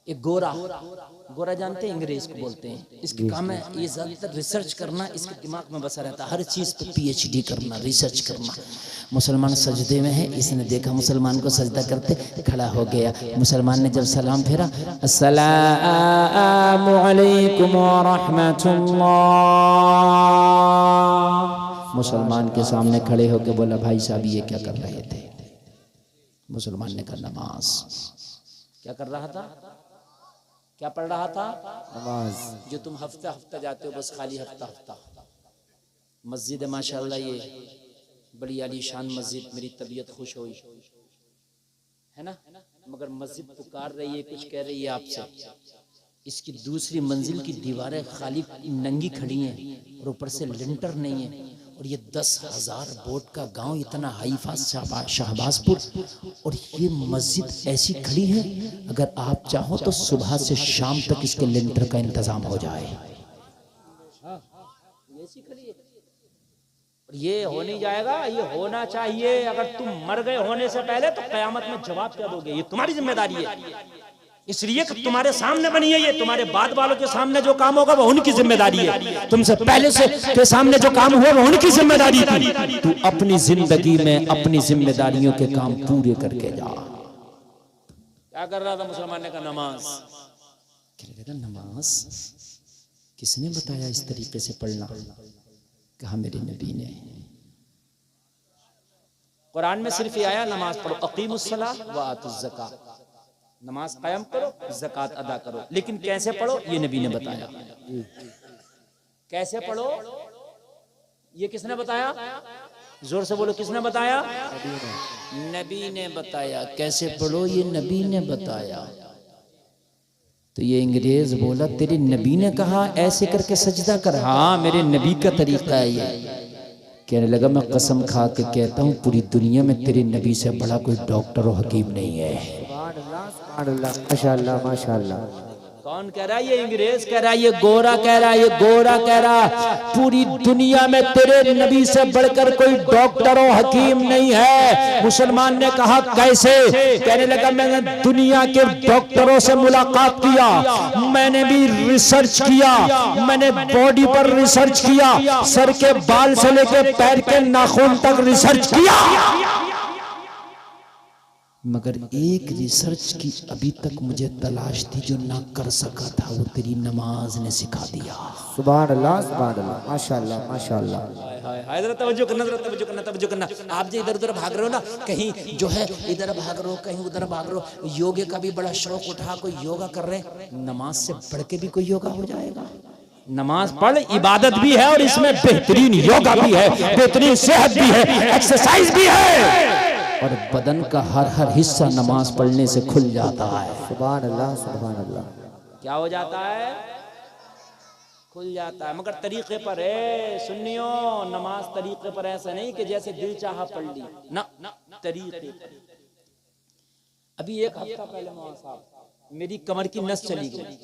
एक गोरा जानते हैं, अंग्रेज को बोलते हैं। इसके काम है ये ज्यादातर रिसर्च करना, इसके दिमाग में बसा रहता है। हर चीज पे PhD करना, रिसर्च करना। मुसलमान सजदे में है, इसने देखा मुसलमान को सजदा करते, खड़ा हो गया। मुसलमान ने जब सलाम फेरा, अस्सलामु अलैकुम व रहमतुल्लाह, मुसलमान के सामने खड़े होकर बोला, भाई साहब ये क्या कर रहे थे? मुसलमान ने कहा, नमाज। क्या कर रहा था? क्या पढ़ रहा था? नमाज। जो तुम हफ्ता हफ्ता जाते हो, बस खाली हफ्ता हफ्ता। मस्जिद है माशाल्लाह, ये बड़ी आलीशान मस्जिद, मेरी तबीयत खुश हुई है ना, मगर मस्जिद पुकार रही है, कुछ कह रही है आपसे। इसकी दूसरी मंजिल की दीवारें खाली नंगी खड़ी हैं और ऊपर से लिंटर नहीं है, और ये 10,000 वोट का गांव, इतना हाईफा शाहबाजपुर, और ये मस्जिद ऐसी खड़ी है, अगर आप चाहो तो सुबह से शाम तक इसके लिंटर का इंतजाम हो जाए। ऐसी खड़ी है, ये हो नहीं जाएगा, ये होना चाहिए। अगर तुम मर गए होने से पहले तो कयामत में जवाब क्या दोगे? ये तुम्हारी जिम्मेदारी है, इसलिए कि तुम्हारे सामने बनी है, ये तुम्हारे बाद वालों के सामने जो काम होगा वो उनकी जिम्मेदारी है। तुमसे पहले से के सामने जो काम हुआ वो उनकी जिम्मेदारी थी। तू अपनी जिंदगी में अपनी जिम्मेदारियों के काम पूरे करके जा। क्या कर रहा था मुसलमान ने कहा, नमाज। नमाज किसने बताया इस तरीके से पढ़ना? कहा, मेरे नबी ने। कुरान में सिर्फ ये आया, नमाज पढ़ो, अकीमुस्सलाह व आतुज़ ज़कात, नमाज कायम करो, ज़कात अदा करो। लेकिन कैसे पढ़ो ये नबी ने बताया। कैसे पढ़ो ये किसने बताया? जोर से बोलो, किसने बताया? नबी ने बताया। कैसे पढ़ो ये नबी ने बताया। तो ये अंग्रेज बोला, तेरे नबी ने कहा ऐसे करके सजदा कर? हाँ, मेरे नबी का तरीका है ये। कहने लगा, मैं कसम खा के कहता हूँ पूरी दुनिया में तेरे नबी से बड़ा कोई डॉक्टर और हकीम नहीं है। माशाअल्लाह माशाअल्लाह। कौन कह रहा है? ये अंग्रेज कह रहा है, ये गोरा कह रहा है, ये गोरा कह रहा है पूरी दुनिया में तेरे नबी से बढ़कर कोई डॉक्टर और हकीम नहीं है। मुसलमान ने कहा, कैसे? कहने लगा, मैंने दुनिया के डॉक्टरों से मुलाकात किया, मैंने भी रिसर्च किया, मैंने बॉडी पर रिसर्च किया, सर के बाल से लेकर पैर के नाखून तक रिसर्च किया, मगर एक रिसर्च की अभी तक मुझे तलाश थी जो ना कर सका था, वो तेरी नमाज ने सिखा दिया। सुभान अल्लाह सुभान अल्लाह, माशाअल्लाह माशाअल्लाह। जरा तवज्जो करना, जरा तवज्जो करना, तवज्जो करना। आप जो इधर उधर भाग रहे हो ना, कहीं जो है इधर भाग रहे हो, कहीं उधर भाग रहे हो, योगे का भी बड़ा शौक उठा, कोई योगा कर रहे हैं, नमाज से बढ़ के भी कोई योगा हो जाएगा। नमाज पढ़, इबादत भी है और इसमें बेहतरीन योगा भी है, बेहतरीन सेहत भी है, एक्सरसाइज भी है, और बदन का हर हर हिस्सा नमाज पढ़ने से खुल जाता है। सुभान अल्लाह सुभान अल्लाह। क्या हो जाता है? खुल जाता है, मगर तरीके पर है। सुन्नियों, नमाज तरीके पर, ऐसा नहीं कि जैसे दिल चाहा पढ़ ली, ना, तरीके पर। अभी एक हफ्ता पहले मौलाना साहब, मेरी कमर की नस चली गई,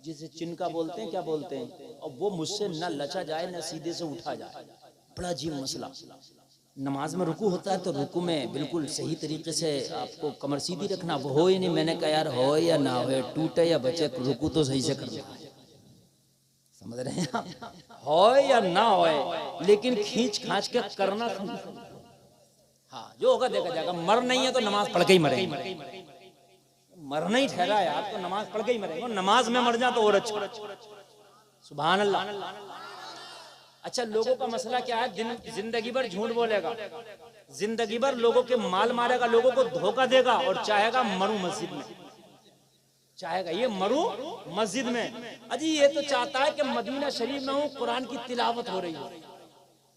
जिसे चिनका बोलते हैं, क्या बोलते हैं, और वो मुझसे न लचा जाए न सीधे से उठा जाए। बड़ा अजीब मसला। नमाज में रुकू होता है तो रुकू में बिल्कुल सही तरीके से आपको कमर सीधी रखना, वो हो ही नहीं। मैंने कहा, यार हो या ना हो, टूटे या बचे, रुकू तो सही से करना है। समझ रहे हैं आप? हो या ना हो, लेकिन खींच खांच के करना। हाँ, जो होगा देखा जाएगा। मर नहीं है तो नमाज पढ़ के ही मरेंगे। मरना ही ठहरा यार तो नमाज पढ़ के ही मरेंगे। नमाज में मर जा तो और अच्छा। सुभान अल्लाह। अच्छा, लोगों का मसला क्या है? जिंदगी भर झूठ बोलेगा, जिंदगी भर लोगों के माल मारेगा, लोगों को धोखा देगा, और चाहेगा मरूं मस्जिद में, चाहेगा ये मरूं मस्जिद में। अजी ये तो चाहता है कि मदीना शरीफ में हूं, कुरान की तिलावत हो रही है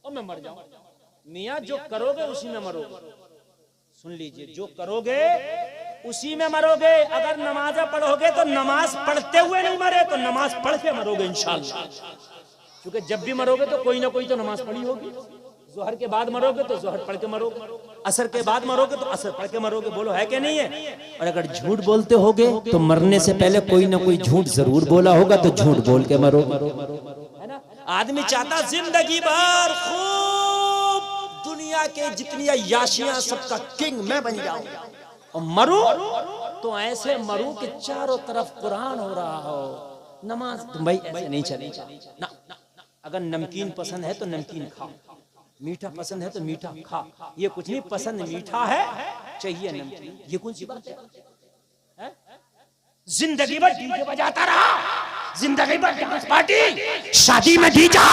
और मैं मर जाऊं। मियां, जो करोगे उसी में मरोगे। सुन लीजिए, जो करोगे उसी में मरोगे। अगर नमाज़ पढ़ोगे तो नमाज पढ़ते हुए नहीं मरे, तो नमाज पढ़ के मरोगे इंशाअल्लाह। क्योंकि जब भी मरोगे तो कोई ना कोई तो नमाज पढ़ी होगी। जोहर के बाद मरोगे तो जोहर पढ़ के मरोगे, असर के बाद मरोगे तो असर पढ़ के मरोगे। बोलो है कि नहीं है? और अगर झूठ बोलते होगे तो मरने से पहले कोई ना कोई झूठ जरूर बोला होगा, तो झूठ बोल के मरो, है ना। आदमी चाहता जिंदगी भर खूब दुनिया के जितनी याशियां सबका किंग मैं बन जाऊं, और मरूं तो ऐसे मरूं कि चारों तरफ कुरान हो रहा हो। नमाज भाई ऐसे नहीं चलेगा ना। अगर नमकीन पसंद है तो नमकीन खाओ, मीठा पसंद है तो मीठा खा, ये कुछ नहीं पसंद, मीठा है चाहिए नमकीन, ये कौन सी बात है? जिंदगी भर डीजे बजाता रहा, जिंदगी भर डांस पार्टी, शादी में डीजा,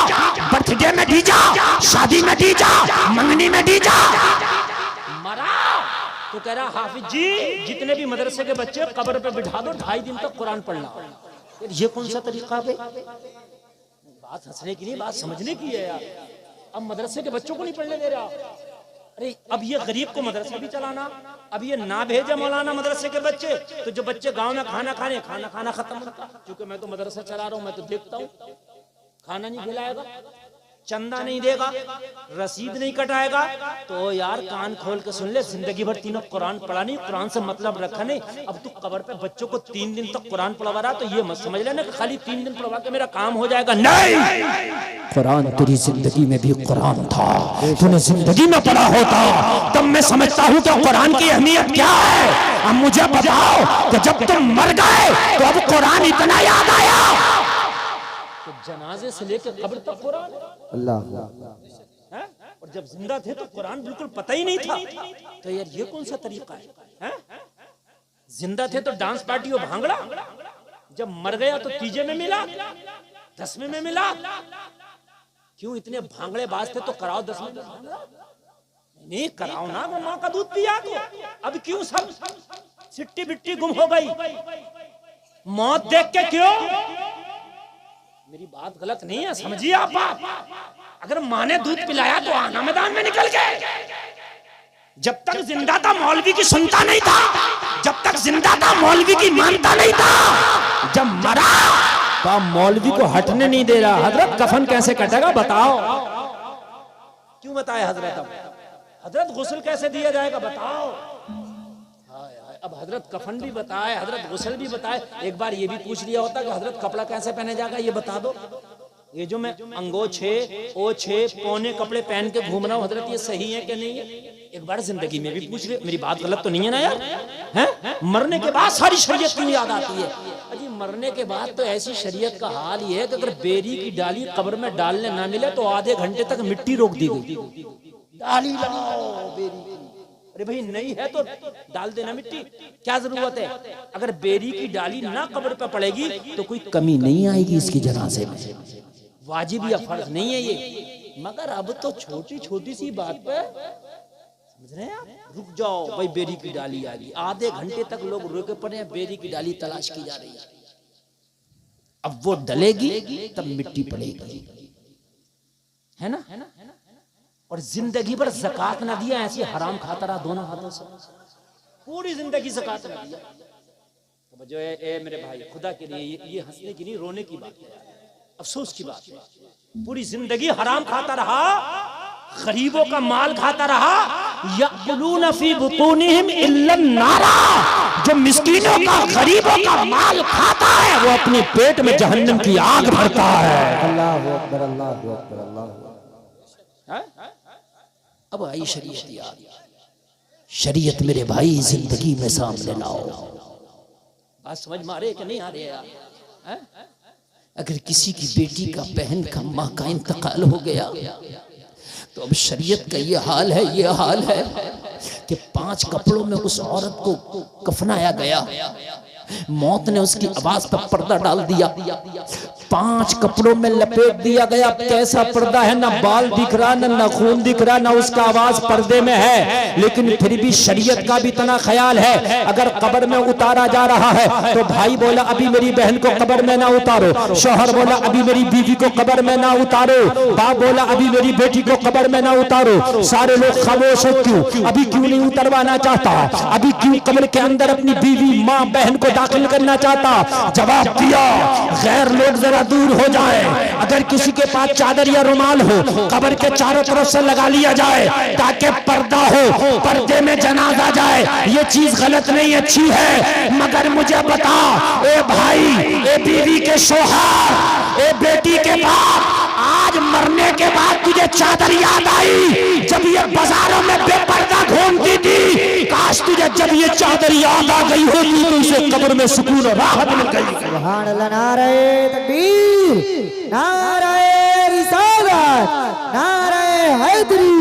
बर्थडे में डीजा, शादी में डीजा, मंगनी में डीजा, मरा तो कह रहा हाफिज जी जितने भी मदरसे के बच्चे कब्र पे बिठा दो, 2.5 दिन तक कुरान पढ़ना। ये कौन सा तरीका है? बात हंसने की नहीं, बात समझने की है यार। अब मदरसे के बच्चों को नहीं पढ़ने दे रहा, अरे अब ये गरीब को मदरसा भी चलाना, अब ये ना भेजे मौलाना मदरसे के बच्चे, तो जो बच्चे गांव में खाना खाना खत्म होता। क्योंकि मैं तो मदरसा चला रहा हूं, मैं तो देखता हूं, खाना नहीं खिलाएगा, चंदा नहीं देगा, रसीद नहीं कटाएगा, तो यार कान खोल के सुन ले, जिंदगी भर तीनों कुरान पढ़ा नहीं, कुरान से मतलब रखा नहीं, अब तू कब्र पे बच्चों को 3 दिन तक कुरान पढ़वा रहा, तो ये मत समझ लेना खाली 3 दिन पढ़वा के मेरा काम हो जाएगा। नहीं, कुरान तेरी जिंदगी में भी कुरान था, तूने जिंदगी में पढ़ा होता तब मैं समझता हूँ कि कुरान की अहमियत क्या है। अब मुझे बताओ कि जब तुम मर गए तो अब कुरान इतना याद आया, तो जनाजे से लेकर कब्र तक कुरान, अल्लाह, और जब जिंदा थे तो कुरान बिल्कुल पता ही नहीं था। तो यार ये कौन सा तरीका है? जिंदा थे तो डांस पार्टी और भांगड़ा, जब मर गया तो तीजे में मिला, 10वें में मिला। क्यों इतने भांगड़े बाज थे तो कराओ 10वें में भांगड़ा, नहीं कराओ ना, वो माँ का दूध पिया तो। अब क्यों सब सिट्टी बिट्टी गुम हो गई, मौत देख के क्यों? मेरी बात गलत नहीं है, समझिए आप बात। अगर माँ ने दूध पिलाया तो आना मैदान में निकल गए। जब तक जिंदा था मौलवी की सुनता नहीं था, जब तक जिंदा था मौलवी की मानता नहीं था, जब मरा तो मौलवी को हटने नहीं दे रहा। हजरत कफन कैसे कटेगा बताओ? क्यों बताए हजरत? हजरत गुस्ल कैसे दिया जाएगा बताओ? अब हजरत कफन भी बताए, हजरत गुस्ल भी बताए, एक बार ये भी पूछ लिया होता कि हजरत कपड़ा कैसे पहने जाएगा ये बता दो। ये जो मैं अंगोछे ओछे पौने कपड़े पहन के घूम रहा हूँ हजरत, ये सही है कि नहीं है? एक बार जिंदगी में भी पूछ ले, मेरी बात गलत तो नहीं है ना यार? हैं? मरने के बाद सारी शरीयत क्यों याद आती है? अजी मरने के बाद तो ऐसी शरीयत का हाल ये है कि अगर बेरी की डाली कब्र में डालने ना मिले तो आधे घंटे तक मिट्टी रोक दी गई। डाली लगाओ बेरी, अरे भाई नहीं है तो डाल देना मिट्टी, क्या जरूरत है? अगर बेरी की डाली ना कब्र पे पड़ेगी तो कोई कमी नहीं आएगी इसकी जनाजे में, वाजिब या फर्ज नहीं है ये। मगर अब तो छोटी छोटी सी बात पे समझ रहे हैं आप, रुक जाओ भाई बेरी की डाली आ गई, आधे घंटे तक लोग रुके पड़े हैं, बेरी की डाली तलाश की जा रही है। अब वो डलेगी तब मिट्टी पड़ेगी, है ना? और जिंदगी भर ज़कात ना दिया, ऐसी हराम खाता रहा दोनों हाथों से, पूरी जिंदगी ज़कात ना दिया। तो जो है मेरे भाई, खुदा के लिए ये हंसने की नहीं रोने की बात है, अफसोस की बात है। पूरी जिंदगी हराम खाता रहा, गरीबों का माल खाता रहा, यअकुलून फी बुतूनिहिम इल्ला नारा, जो मिस्कीनों का गरीबों का माल खाता है वो अपने पेट में जहन्नम की आग भरता है। अल्लाहु अकबर, अल्लाहु अकबर, अल्लाहु अकबर। अब आई शरीयत यार, शरीयत मेरे भाई जिंदगी में सामने लाओ। बात समझ में आ रही है कि नहीं आ रही है यार? अगर किसी की बेटी का, बहन का, माँ का इंतकाल हो गया तो अब शरीयत का ये हाल है कि 5 कपड़ों में उस औरत को कफनाया गया, मौत ने उसकी आवाज पर पर्दा डाल दिया, 5 कपड़ों में लपेट दिया गया। कैसा पर्दा है, ना बाल दिख रहा, ना खून दिख रहा, ना उसका आवाज पर्दे में है, लेकिन फिर भी शरीयत का भी इतना ख्याल है अगर कब्र में उतारा जा रहा है तो भाई बोला अभी मेरी बहन को कब्र में ना उतारो, शौहर बोला अभी मेरी बीवी को कब्र में ना उतारो, बाप बोला अभी मेरी बेटी को कब्र में ना उतारो। सारे लोग खामोश हो, क्यों? अभी क्यों नहीं उतरवाना चाहता? अभी क्यों कब्र के अंदर अपनी बीवी, माँ, बहन को दाखिल करना चाहता? जवाब दिया, गैर लोग जरा दूर हो जाए। अगर किसी के पास चादर या रुमाल हो, कब्र के चारों तरफ से लगा लिया जाए ताकि पर्दा हो, पर्दे में जनाजा जाए। ये चीज गलत नहीं, अच्छी है, मगर मुझे बता ए भाई, ए बीवी के शौहर, ए बेटी के बाप, आज मरने के बाद तुझे चादर याद आई जब ये बाजारों में बेपर्दा घूमती थी? काश तुझे जब ये चादर याद आ गई होती तो इसे कब्र में सुकून और राहत मिल गई। सुभान अल्लाह, नारे तकबीर, नारे रिसालत, नारे हैदरी,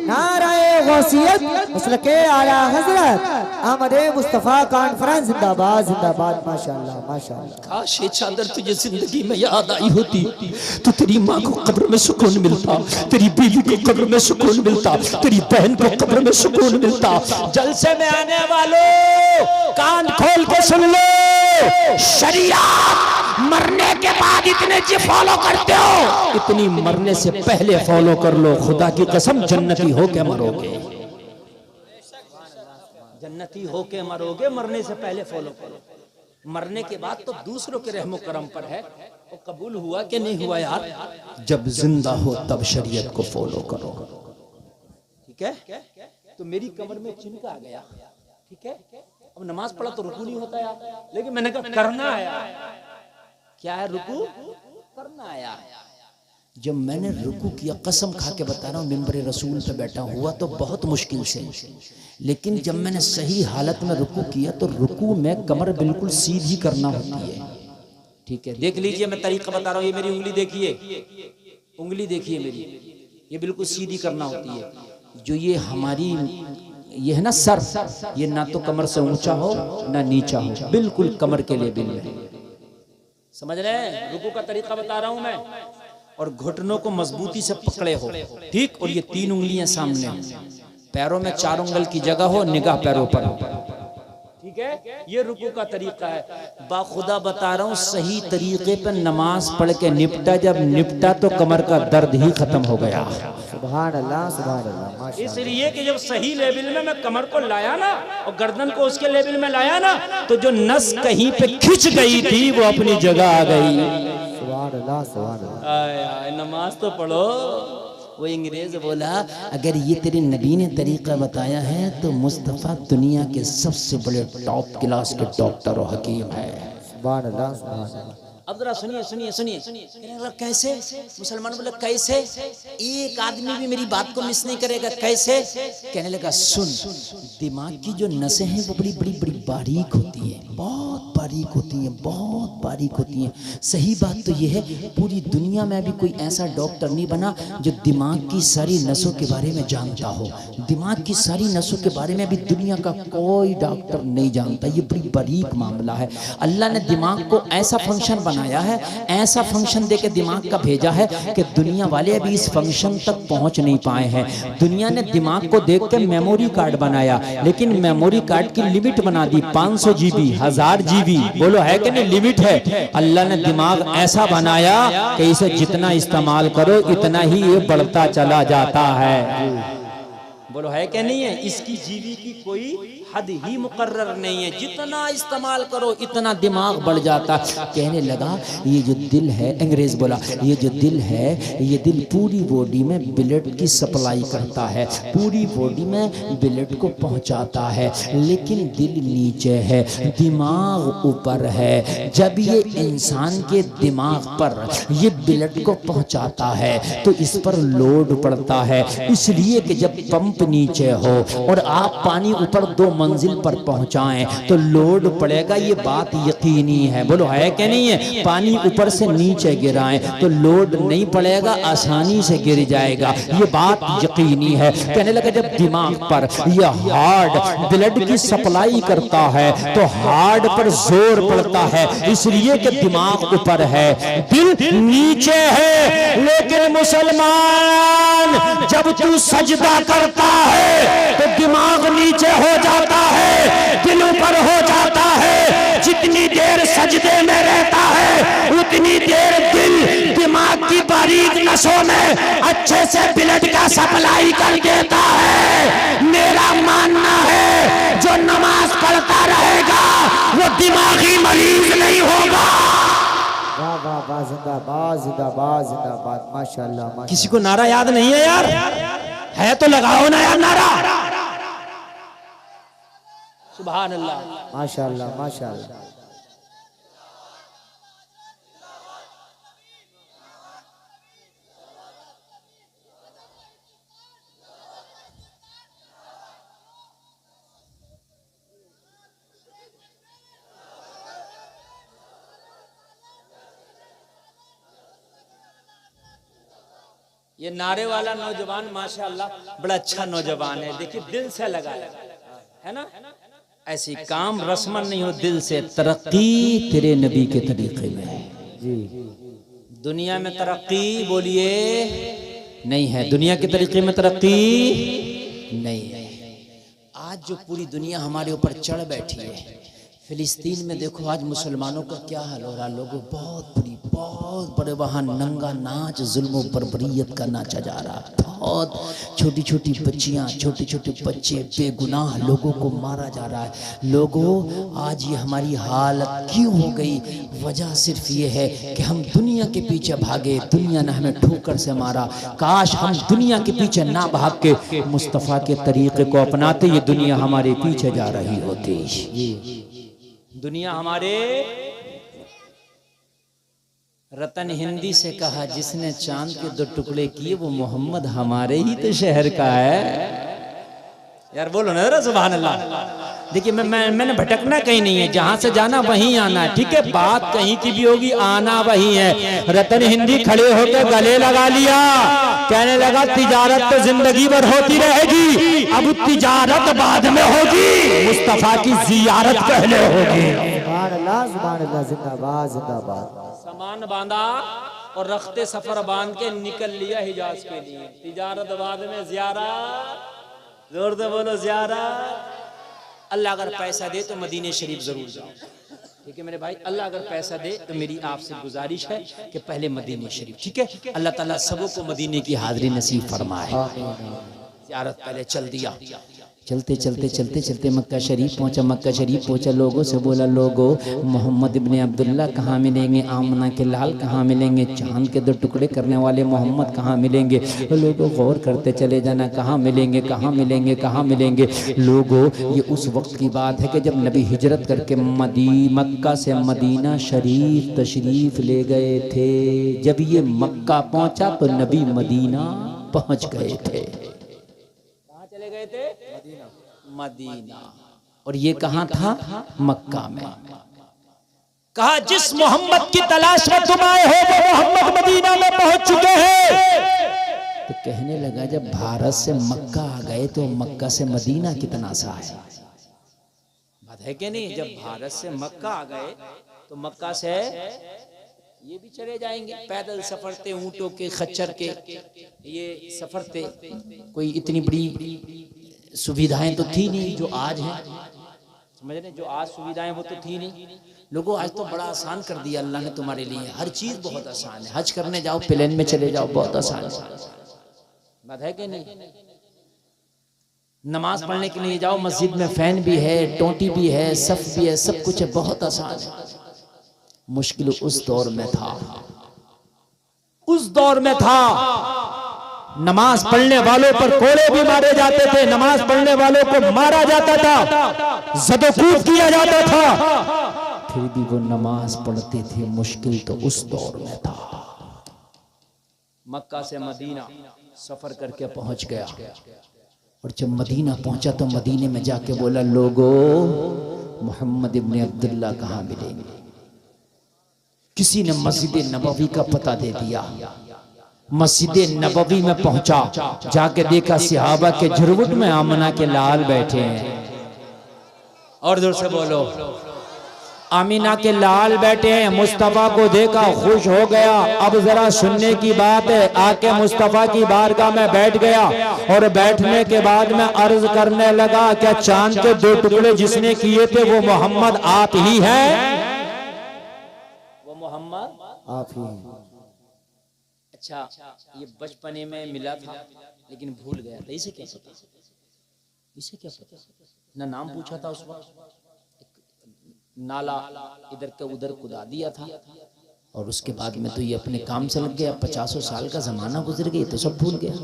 नाराए गौसियत, मसलके आला हजरत अहमद मुस्तफा कॉन्फ्रेंस जिंदाबाद जिंदाबाद। माशाअल्लाह माशाअल्लाह। काश ये चादर तुझे जिंदगी में याद आई होती तो तेरी माँ को कब्र में सुकून मिलता, तेरी बीवी को कब्र में सुकून मिलता, तेरी बहन को कब्र में सुकून मिलता। जलसे में आने वालों कान खोल के सुन लो, शरीयत मरने के बाद इतने जी फॉलो करते हो, इतनी मरने से पहले फॉलो कर लो। खुदा की कसम जन्नती होके मरोगे, जन्नती होके मरोगे, मरने से पहले फॉलो करो। मरने के बाद तो दूसरों के रहमो करम पर है। वो कबूल हुआ कि नहीं हुआ यार? जब जिंदा हो तब शरीयत को फॉलो करो, ठीक है? तो मेरी कमर में चिनका आ गया, ठीक है? अब नमाज पढ़ा तो रुकू नहीं होता यार, लेकिन मैंने कहा करना आया। क्या है रुकू? करना आया। जब मैंने रुकू किया, कसम खा के बता रहा हूँ, मिंबर रसूल पे बैठा हुआ तो बहुत मुश्किल से, लेकिन जब मैंने सही हालत में रुकू किया तो रुकू में कमर बिल्कुल सीधी करना होती है, ठीक है? देख लीजिए, मैं तरीका बता रहा हूँ। ये मेरी उंगली देखिए, उंगली देखिए मेरी, ये बिल्कुल सीधी करना होती है। जो ये हमारी ये है ना सर, ये ना तो कमर से ऊंचा हो ना नीचा हो, बिल्कुल कमर के लिए बिल्कुल। समझ रहे हैं? रुकू का तरीका बता रहा हूं मैं। और घुटनों को मजबूती से पकड़े हो, ठीक? और ये 3 उंगलियां सामने हो, पैरों में 4 उंगल की जगह हो, निगाह पैरों पर हो, ठीक है? ये रुकू का तरीका है। बाखुदा बता रहा हूँ, सही तरीके पर नमाज पढ़ के निपटा, जब निपटा तो कमर का दर्द ही खत्म हो गया। सुभान अल्लाह सुभान अल्लाह माशाअल्लाह। इसलिए कि जब सही लेवल में मैं कमर को लाया ना और गर्दन को उसके लेवल में लाया ना, तो जो नस कहीं पे खिंच गई थी वो अपनी जगह आ गई। सुभान अल्लाह सुभान अल्लाह। नमाज तो पढ़ो। वो अंग्रेज बोला, अगर ये तेरे नबी ने तरीका बताया है तो मुस्तफ़ा दुनिया के सबसे बड़े टॉप क्लास के डॉक्टर और हकीम है। सुभान अल्लाह सुभान अल्लाह। अब जरा सुनिए सुनिए सुनिए। कैसे? मुसलमान बोले कैसे? एक आदमी भी मेरी बात को मिस नहीं करेगा, कैसे? कहने लगा सुन, दिमाग की जो नसें हैं वो बड़ी बड़ी बड़ी बारीक होती है, बहुत बारीक होती हैं, बहुत बारीक होती हैं। सही बात तो ये है, पूरी दुनिया में अभी कोई ऐसा डॉक्टर नहीं बना जो दिमाग की सारी नसों के बारे में जानता हो। दिमाग की सारी नसों के बारे में अभी दुनिया का कोई डॉक्टर नहीं जानता। ये बड़ी बारीक मामला है। अल्लाह ने दिमाग को ऐसा फंक्शन बनाया है, ऐसा फंक्शन देके दिमाग का भेजा है कि दुनिया वाले अभी इस फंक्शन तक पहुंच नहीं पाए हैं। दुनिया ने दिमाग को देख के मेमोरी कार्ड बनाया, लेकिन मेमोरी कार्ड की लिमिट बना दी 500 GB, 1000 GB। बोलो है कि नहीं? लिमिट है। अल्लाह ने दिमाग ऐसा बनाया कि इसे जितना इस्तेमाल करो इतना ही ये बढ़ता चला जाता है। बोलो है कि नहीं है? इसकी जीवी की कोई हद ही मुकर्रर नहीं है, जितना इस्तेमाल करो इतना दिमाग बढ़ जाता। कहने लगा ये जो दिल है, अंग्रेज बोला ये जो दिल है, ये दिल पूरी बॉडी में ब्लड की सप्लाई करता है, पूरी बॉडी में ब्लड को पहुंचाता है, लेकिन दिल नीचे है, दिमाग ऊपर है। जब ये इंसान के दिमाग पर ये ब्लड को पहुंचाता है तो इस पर लोड पड़ता है, इसलिए कि जब पंप नीचे हो और आप पानी ऊपर 2 मंजिल पर पहुंचाएं तो लोड पड़ेगा। ये बात यकीनी है। बोलो है कि नहीं है? पानी ऊपर से नीचे गिराएं तो लोड नहीं पड़ेगा, आसानी से गिर जाएगा। ये बात यकीनी है। कहने लगा जब दिमाग पर यह हार्ट ब्लड की सप्लाई करता है तो हार्ट पर जोर पड़ता है, इसलिए कि दिमाग ऊपर है, दिल नीचे है। लेकिन मुसलमान जब तू सजदा करता है तो दिमाग नीचे हो जाता है, दिल ऊपर हो जाता है। जितनी देर सजदे में रहता है उतनी देर दिल दिमाग की बारीक नसों में अच्छे से ब्लड का सप्लाई कर देता है। मेरा मानना है जो नमाज पढ़ता रहेगा वो दिमागी मरीज नहीं होगा। वाह वाह वाह, जिंदाबाद जिंदाबाद जिंदाबाद माशाअल्लाह माशाअल्लाह। किसी को नारा याद नहीं है यार? है तो लगाओ ना यार नारा। सुभान अल्लाह माशाअल्लाह माशाअल्लाह। ये नारे वाला नौजवान माशाअल्लाह बड़ा अच्छा नौजवान है, देखिए दिल से लगा है ना। ऐसी काम रस्मन नहीं हो, दिल से। तरक्की तेरे नबी के तरीके में है जी। दुनिया में तरक्की बोलिए नहीं है, दुनिया के तरीके में तरक्की नहीं है। आज जो पूरी दुनिया हमारे ऊपर चढ़ बैठी है, फिलिस्तीन में देखो आज मुसलमानों का क्या हाल हो रहा। लोगों बहुत बड़े वहाँ नंगा नाच, जुल्म बर्बरियत का नाचा जा रहा। बहुत छोटी छोटी बच्चियाँ, छोटे छोटे बच्चे बेगुनाह लोगों को मारा जा रहा है। लोगों आज ये हमारी हालत क्यों हो गई? वजह सिर्फ ये है कि हम दुनिया के पीछे भागे, दुनिया ने हमें ठोकर से मारा। काश हम दुनिया के पीछे ना भाग के मुस्तफ़ा के तरीके को अपनाते, ये दुनिया हमारे पीछे जा रही होती। दुनिया हमारे रतन हिंदी से कहा, जिसने चांद के 2 टुकड़े किए वो मोहम्मद हमारे ही तो शहर का है। यार बोलो ना जरा सुभान अल्लाह। देखिए मैंने भटकना कहीं नहीं है, जहां से जाना वहीं आना है, ठीक है। बात कहीं की भी होगी, आना वहीं है। रतन हिंदी खड़े होकर गले लगा लिया, कहने लगा तिजारत तो जिंदगी भर होती रहेगी, अब तिजारत बाद में होगी, मुस्तफा की जियारत पहले होगी। सुभान अल्लाह, जिंदाबाद जिंदाबाद। सामान बांधा और रखते सफर बांध के निकल लिया हिजाज के लिए। तिजारत बाद में ज़ियारत, जोर से बोलो ज़ियारत। अल्लाह अगर पैसा दे तो मदीने शरीफ जरूर जाओ, ठीक है मेरे भाई। अल्लाह अगर पैसा दे तो मेरी आपसे गुजारिश है कि पहले मदीने शरीफ, ठीक है। अल्लाह ताला सबों को मदीने की हाजिरी नसीब फरमाए। ज़ियारत पहले चल दिया, चलते चलते चलते चलते मक्का शरीफ पहुंचा। मक्का शरीफ पहुंचा, लोगों से बोला, लोगों मोहम्मद इब्ने अब्दुल्ला कहाँ मिलेंगे? आमना के लाल कहाँ मिलेंगे? चांद के 2 टुकड़े करने वाले मोहम्मद कहाँ मिलेंगे? लोगों गौर करते चले जाना, कहाँ मिलेंगे, कहाँ मिलेंगे, कहाँ मिलेंगे। लोगों ये उस वक्त की बात है कि जब नबी हिजरत करके मक्का से मदीना शरीफ तशरीफ ले गए थे। जब ये मक्का पहुंचा तो नबी मदीना पहुंच गए थे। चले गए थे मदीना। और ये कहां था? मक्का में। कहा जिस मोहम्मद की तलाश में तुम आए हो वो मोहम्मद मदीना में पहुंच चुके हैं। तो कहने लगा जब भारत से मक्का आ गए तो मक्का से मदीना कितना सा है? बात है कि नहीं? जब भारत से मक्का आ गए तो मक्का से ये भी चले जाएंगे। पैदल सफर थे, ऊंटों के, खच्चर के ये सफर थे। कोई इतनी बड़ी सुविधाएं तो थी नहीं जो आज है, समझ रहे? जो आज सुविधाएं वो तो थी नहीं। लोगों आज तो बड़ा आसान कर दिया अल्लाह ने तुम्हारे लिए, हर चीज बहुत आसान है। हज करने जाओ प्लेन में चले जाओ, बहुत आसान है। बात है कि नहीं? नमाज पढ़ने के लिए जाओ, मस्जिद में फैन भी है, टोटी भी है, सफ भी है, सब कुछ है, बहुत आसान है। मुश्किल उस दौर में था, उस दौर में था। नमाज पढ़ने वालों पर कोड़े भी मारे जाते थे, नमाज पढ़ने वालों को मारा जाता था, ज़दोकूब किया जाता था, फिर भी वो नमाज पढ़ते थे। मुश्किल तो उस दौर में था। मक्का से मदीना सफर करके पहुंच गया। और जब मदीना पहुंचा तो मदीने में जाके बोला, लोगों मोहम्मद इब्ने अब्दुल्ला कहाँ मिलेंगे? किसी ने मस्जिद नबवी का पता दे दिया। मस्जिद नबवी में पहुंचा, जाके देखा सहाबा के झुरमुट में आमना के लाल बैठे हैं। और जोर से बोलो, आमीना के लाल बैठे हैं। मुस्तफा को देखा, खुश हो गया। अब जरा सुनने की बात है। आके मुस्तफा की बारगाह में बैठ गया और बैठने के बाद में अर्ज करने लगा, क्या चांद के 2 टुकड़े जिसने किए थे वो मोहम्मद आप ही हैं? वो मोहम्मद आप ही हैं। अच्छा, ये बचपने में मिला था लेकिन भूल गया था। इसे क्या पता? इसे क्या पता? ना नाम पूछा था उस वक्त। नाला इधर के उधर कुदा दिया था और उसके बाद में तो ये अपने काम से लग गया। 50 साल का जमाना गुजर गया तो सब भूल गया।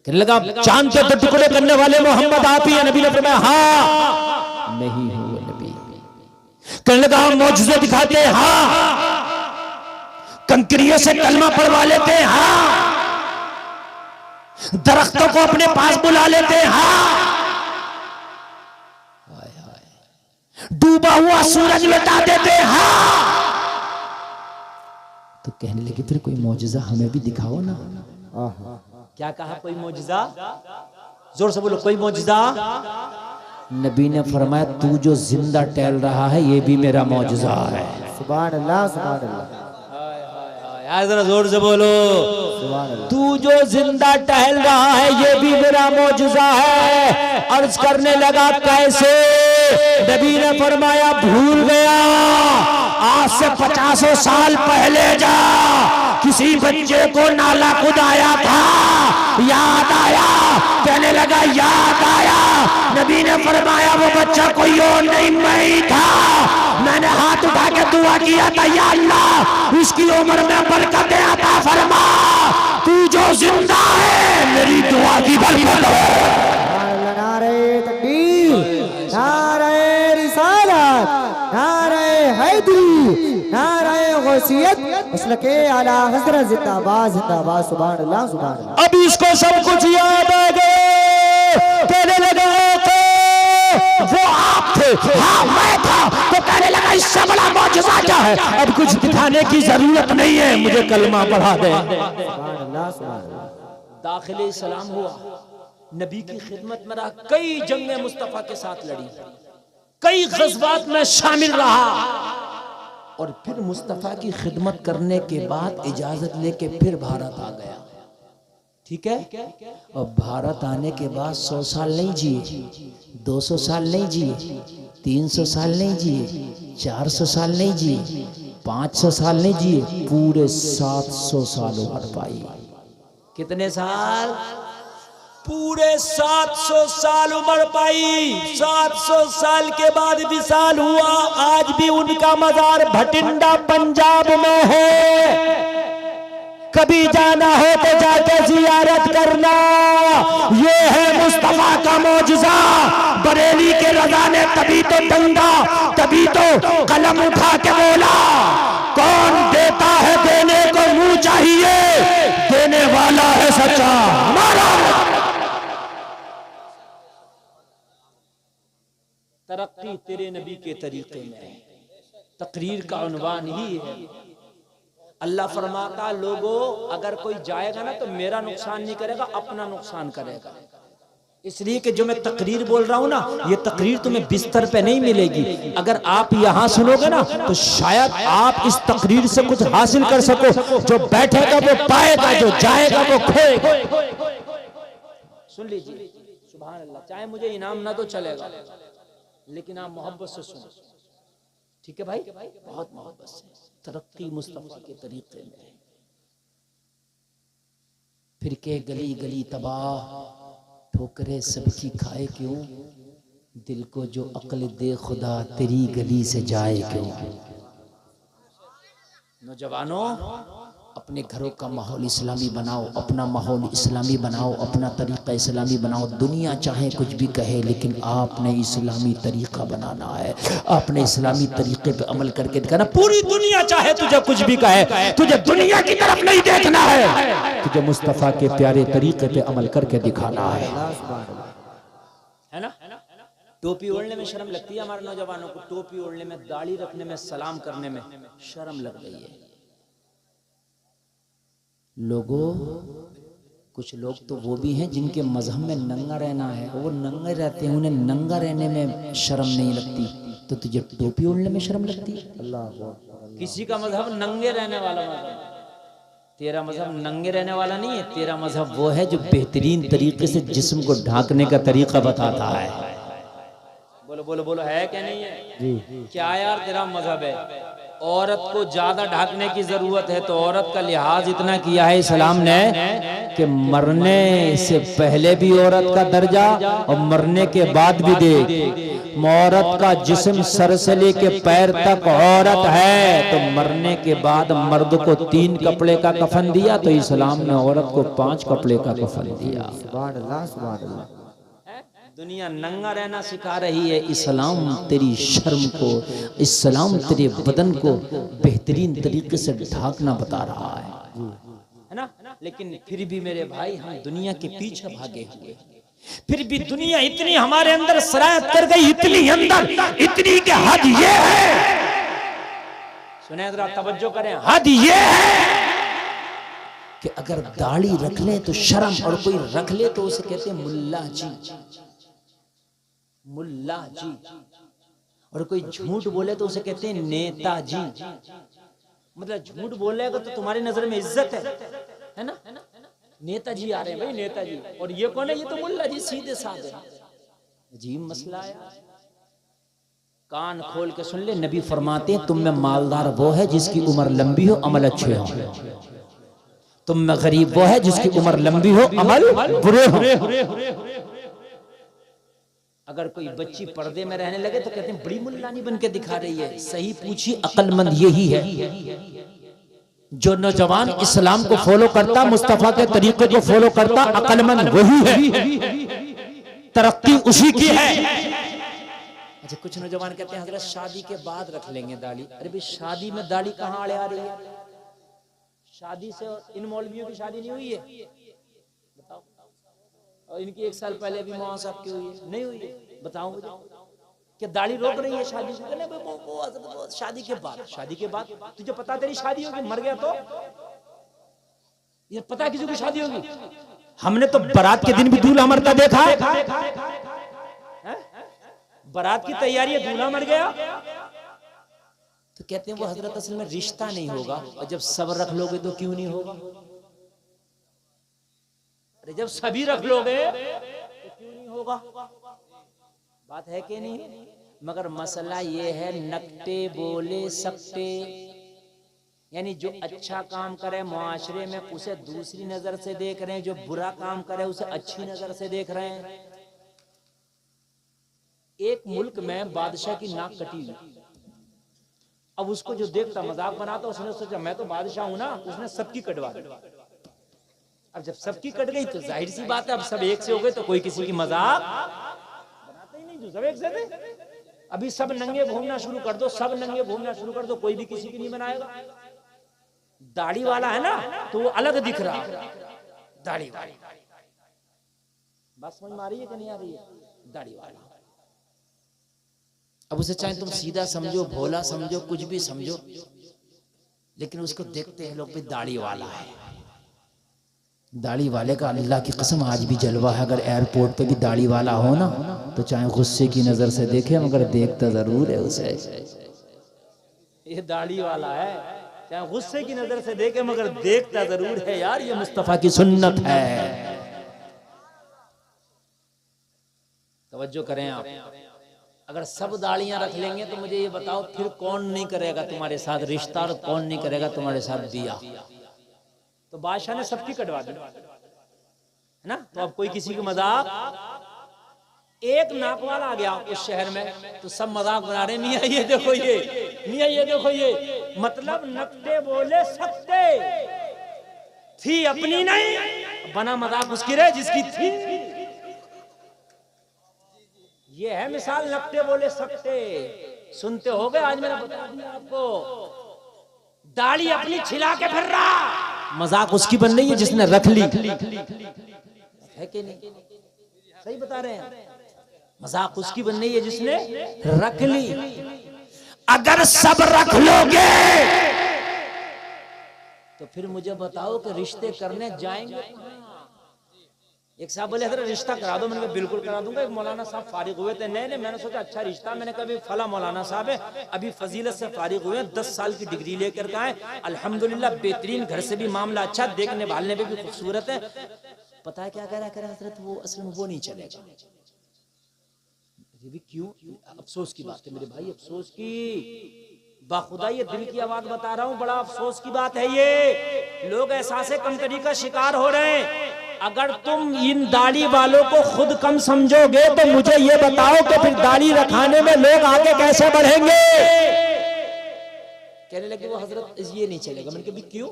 कहने लगा, चांद के 2 टुकड़े करने वाले मोहम्मद आप ही हैं? नबी ने फरमाया, हाँ मैं ही हूं वो नबी। कहने लगा, हम मौजूज़े दिखाते हैं? हाँ। कंकरियों से कलमा पढ़वा लेते हैं? हाँ। दरख्तों को अपने पास बुला लेते हैं? हाँ। डूबा हुआ सूरज लौटा देते हैं? हाँ। तो कहने लगे, फिर कोई मौजज़ा हमें भी दिखाओ ना। आहा। क्या कहा? कोई मौजज़ा? जोर से बोलो, कोई मौजज़ा? नबी ने फरमाया तू जो जिंदा टहल रहा है ये भी मेरा मौजज़ा है। सुभान अल्लाह, सुभान अल्लाह, यार जरा जोर से बोलो, सुभान अल्लाह। तू जो जिंदा टहल रहा है ये भी मेरा मौजज़ा है। अर्ज करने लगा कैसे? नबी ने फरमाया भूल गया, आज से 50 साल पहले जा किसी बच्चे को नाला खुदाया था, याद आया? कहने लगा याद आया। नबी ने फरमाया वो बच्चा कोई और नहीं, मैं ही था। मैंने हाथ उठा के दुआ किया था, या अल्लाह इसकी उम्र में बरकत अता फरमा, तू जो जिंदा है मेरी दुआ की बरकत है। नारे तकबीर, नारे रिसालत, नारे हैदरी, नारे गौसियत, मसलके आला हज़रत जिंदाबाद, जिंदाबाद। सुभान अल्लाह, सुभान अल्लाह। अब इसको सब कुछ याद आ गए। कहने लगा वो आप थे, हाँ मैं था। तो कहने लगा इससे बड़ा मौजज़ा क्या है? अब कुछ दिखाने की जरूरत नहीं है, मुझे कलमा पढ़ा दे। सुभान अल्लाह, सुभान अल्लाह। दाखिले इस्लाम हुआ, नबी की खिदमत में रहा, कई जंगें मुस्तफा के साथ लड़ी, कई गज़वात में शामिल रहा, और फिर मुस्तफा की खिदमत करने के बाद इजाजत लेके फिर भारत आ गया। ठीक है? और भारत आने के बाद 100 साल नहीं जिए, 200 साल नहीं जिए, 300 साल नहीं जिए, 400 साल नहीं जिए, 500 साल नहीं जिए, पूरे 700 साल उम्र पाई। कितने साल? पूरे 700 साल उम्र पाई। 700 साल के बाद विशाल हुआ। आज भी उनका मजार भटिंडा पंजाब में है। कभी जाना हो तो जाके जियारत करना। ये है मुस्तफा का मौजज़ा। बरेली के रज़ा ने तभी तो दंगा, तभी तो कलम उठा के बोला, कौन देता है देने को मुंह चाहिए, देने वाला है सच्चा हमारा। तरक्की तेरे नबी के तरीके में। तकरीर का उन्वान ही है। अल्लाह फरमाता लोगों अगर कोई जाएगा ना तो मेरा नुकसान नहीं करेगा, अपना नुकसान करेगा। इसलिए कि जो मैं तकरीर बोल रहा हूं ना, ये तकरीर तुम्हें बिस्तर पे नहीं मिलेगी। अगर आप यहां सुनोगे ना तो शायद आप इस तकरीर से कुछ हासिल कर सको। जो बैठेगा वो पाएगा, जो जाएगा वो खोएगा। सुन लीजिए, सुभान अल्लाह। चाहे मुझे इनाम ना तो चलेगा, लेकिन आप मोहब्बत से सुनो। ठीक है भाई? बहुत मोहब्बत से। तरक्की मुस्तफा के तरीके में। फिर के गली गली तबाह, ठोकरे सबकी खाए क्यों, दिल को जो अक्ल दे खुदा तेरी गली से जाए क्यों। नौजवानों अपने घरों का माहौल इस्लामी बनाओ, अपना माहौल इस्लामी बनाओ, अपना तरीका इस्लामी बनाओ। दुनिया चाहे कुछ भी कहे, लेकिन आपने इस्लामी तरीका बनाना है। आपने इस्लामी तरीके पे अमल करके दिखाना। पूरी दुनिया चाहे तुझे कुछ भी कहे, तुझे दुनिया की तरफ नहीं देखना है, तुझे मुस्तफा के प्यारे तरीके पे अमल करके दिखाना है ना? टोपी ओढ़ने में शर्म लगती है हमारे नौजवानों को। टोपी ओढ़ने में, दाढ़ी रखने में, सलाम करने में शर्म लग गई है लोगों। कुछ लोग तो वो भी हैं जिनके मजहब में नंगा रहना है, वो नंगे रहते हैं, उन्हें नंगा रहने में शर्म नहीं लगती, तो तुझे टोपी ओढ़ने में शर्म लगती है। अल्लाह। किसी का मजहब नंगे रहने वाला मजहब, तेरा मजहब नंगे रहने वाला नहीं है। तेरा मजहब वो है जो बेहतरीन तरीके से जिस्म को ढांकने का तरीका बताता है। बोलो बोलो बोलो, है क्या नहीं है? जी। क्या यार तेरा मजहब है? औरत को ज्यादा ढांकने की जरूरत है तो औरत का लिहाज इतना किया है इस्लाम ने कि मरने से पहले भी औरत का दर्जा और मरने के बाद भी दे। औरत का जिस्म सर से लेके पैर तक औरत है, तो मरने के बाद मर्द को 3 कपड़े का कफन दिया, तो इस्लाम ने औरत को 5 कपड़े का कफन दिया। सुभान अल्लाह, सुभान अल्लाह। दुनिया नंगा रहना सिखा रही है, इस्लाम तेरी शर्म को, इस्लाम तेरे बदन को बेहतरीन तरीके से ढांकना बता रहा है ना? लेकिन फिर भी मेरे भाई हम दुनिया के पीछे भागे हुए, फिर भी दुनिया इतनी हमारे अंदर सरायत कर गई, इतनी अंदर, इतनी के हद ये है, सुने जरा तवज्जो करें, हद ये है कि अगर दाढ़ी रख ले तो शर्म, और कोई रख ले तो उसे कहते हैं मुल्ला जी, मुल्ला जी। और कोई झूठ बोले तो उसे कहते हैं नेताजी। मतलब झूठ बोलेगा तो तुम्हारी नजर में इज्जत है ना। नेताजी आ रहे हैं भाई, नेताजी। और ये कौन है? ये तो मुल्ला जी, सीधे साधे। अजीब मसला है। कान खोल के सुन ले, नबी फरमाते हैं तुम में मालदार वो है जिसकी उम्र लंबी हो, अमल अच्छे हो। तुम में गरीब वो है जिसकी उम्र लंबी हो, अमल बुरे हो। अगर कोई बच्ची पर्दे में रहने लगे तो कहते हैं बड़ी मुल्लानी बन के दिखा रही है। सही पूछी, अक्लमंद यही है जो नौजवान इस्लाम को फॉलो करता, मुस्तफा के तरीके को फॉलो करता, अक्लमंद वही है, तरक्की उसी की है। अच्छा, कुछ नौजवान कहते हैं हजरत शादी के बाद रख लेंगे दाढ़ी। अरे भाई, शादी में दाढ़ी कहाँ आड़े आ रही है? शादी से इन मौलवियों की शादी नहीं हुई है, बताओ। और इनकी 1 साल पहले भी मौलाना साहब की हुई है, नहीं हुई है? बताओ मुझे, क्या दाढ़ी रोक रही है शादी से? नहीं, वो शादी के बाद। शादी के बाद तुझे पता तेरी शादी होगी, मर गया तो ये पता किसी को शादी होगी? हमने तो बारात के दिन भी दूल्हा मरता देखा है। बारात की तैयारी है, दूल्हा मर गया। तो कहते हैं वो हजरत असल में रिश्ता नहीं होगा। और जब सब रख लोगे तो क्यों नहीं होगा? अरे जब सभी रख लोगे तो क्यों नहीं होगा? बात है कि नहीं? मगर मसला ये है, नकटे बोले सकते, यानी जो अच्छा काम करे मुआशरे में उसे दूसरी नजर से देख रहे हैं, जो बुरा काम करे उसे अच्छी नजर से देख रहे हैं। एक मुल्क में बादशाह की नाक कटी हुई। अब उसको जो देखता मजाक बनाता, उसने सोचा मैं तो बादशाह हूं ना, उसने सबकी कटवा दी। अब जब सबकी कट गई तो जाहिर सी बात है, अब सब एक से हो गए तो कोई किसी की मजाक बनाता ही नहीं, जो सब एक से थे। अभी सब नंगे घूमना शुरू कर दो, सब नंगे घूमना शुरू कर दो, कोई भी किसी की नहीं बनाएगा। दाढ़ी वाला है ना तो वो अलग दिख रहा, दाढ़ी वाला। बात समझ में आ रही है कि नहीं आ रही है? दाढ़ी वाला। अब उसे चाहे तुम सीधा समझो, भोला समझो, कुछ भी समझो, लेकिन उसको देखते हैं लोग भी दाढ़ी वाला है। दाढ़ी वाले का अल्लाह की कसम आज भी जलवा है। अगर एयरपोर्ट पे भी दाढ़ी वाला हो ना तो चाहे गुस्से की नजर से देखे, मगर देखता जरूर है उसे। ये दाढ़ी वाला है, चाहे गुस्से की नजर से देखे मगर देखता जरूर है। यार ये मुस्तफा की सुन्नत है। तवज्जो करें आप। अगर सब दाढ़ियां रख लेंगे तो मुझे ये बताओ फिर कौन नहीं करेगा तुम्हारे साथ रिश्ता, और कौन नहीं करेगा तुम्हारे साथ दिया? तो बादशाह ने सबकी कटवा दी, है ना। तो अब कोई किसी की मजाक, एक नाक वाला आ गया उस शहर में तो सब मजाक बना रहे, मियां ये देखो ये, मियां ये देखो ये। मतलब नकटे बोले सकते थी अपनी नहीं, बना मजाक उसकी रहे जिसकी थी। ये है मिसाल, नकटे बोले सकते। सुनते हो गए, आज मैंने बता दिया आपको। दाढ़ी अपनी छिला के फिर रहा, मजाक उसकी बन रही है जिसने रख ली, है कि नहीं? सही बता रहे हैं। मजाक उसकी बन रही है जिसने रख ली। अगर सब रख लोगे तो फिर मुझे बताओ कि रिश्ते करने जाएंगे। एक साहब बोले हजरत रिश्ता करा दो, मैंने कहा बिल्कुल करा दूंगा। एक मौलाना साहब फारिग हुए थे, नए मैंने सोचा अच्छा रिश्ता, मैंने कहा फला मौलाना साहब है, अभी फजीलत से फारिग हुए, 10 साल की डिग्री लेकर आए, अल्हम्दुलिल्लाह बेहतरीन, घर से भी मामला अच्छा, देखने भालने में भी खूबसूरत है। पता है क्या कह रहा है हजरत, वो असल में वो नहीं चलेगा। ये भी क्यों? अफसोस की बात है मेरे भाई, अफसोस की, बाखुदा ये दिल की आवाज बता रहा हूँ, बड़ा अफसोस की बात है। ये लोग एहसास कमतरी का शिकार हो रहे हैं। अगर तुम इन दाढ़ी वालों को खुद कम समझोगे तो मुझे ये बताओ कि फिर दाढ़ी रखाने में लोग आगे कैसे बढ़ेंगे? कहने लगे वो हजरत ये नहीं चलेगा। मैंने कहा क्यों?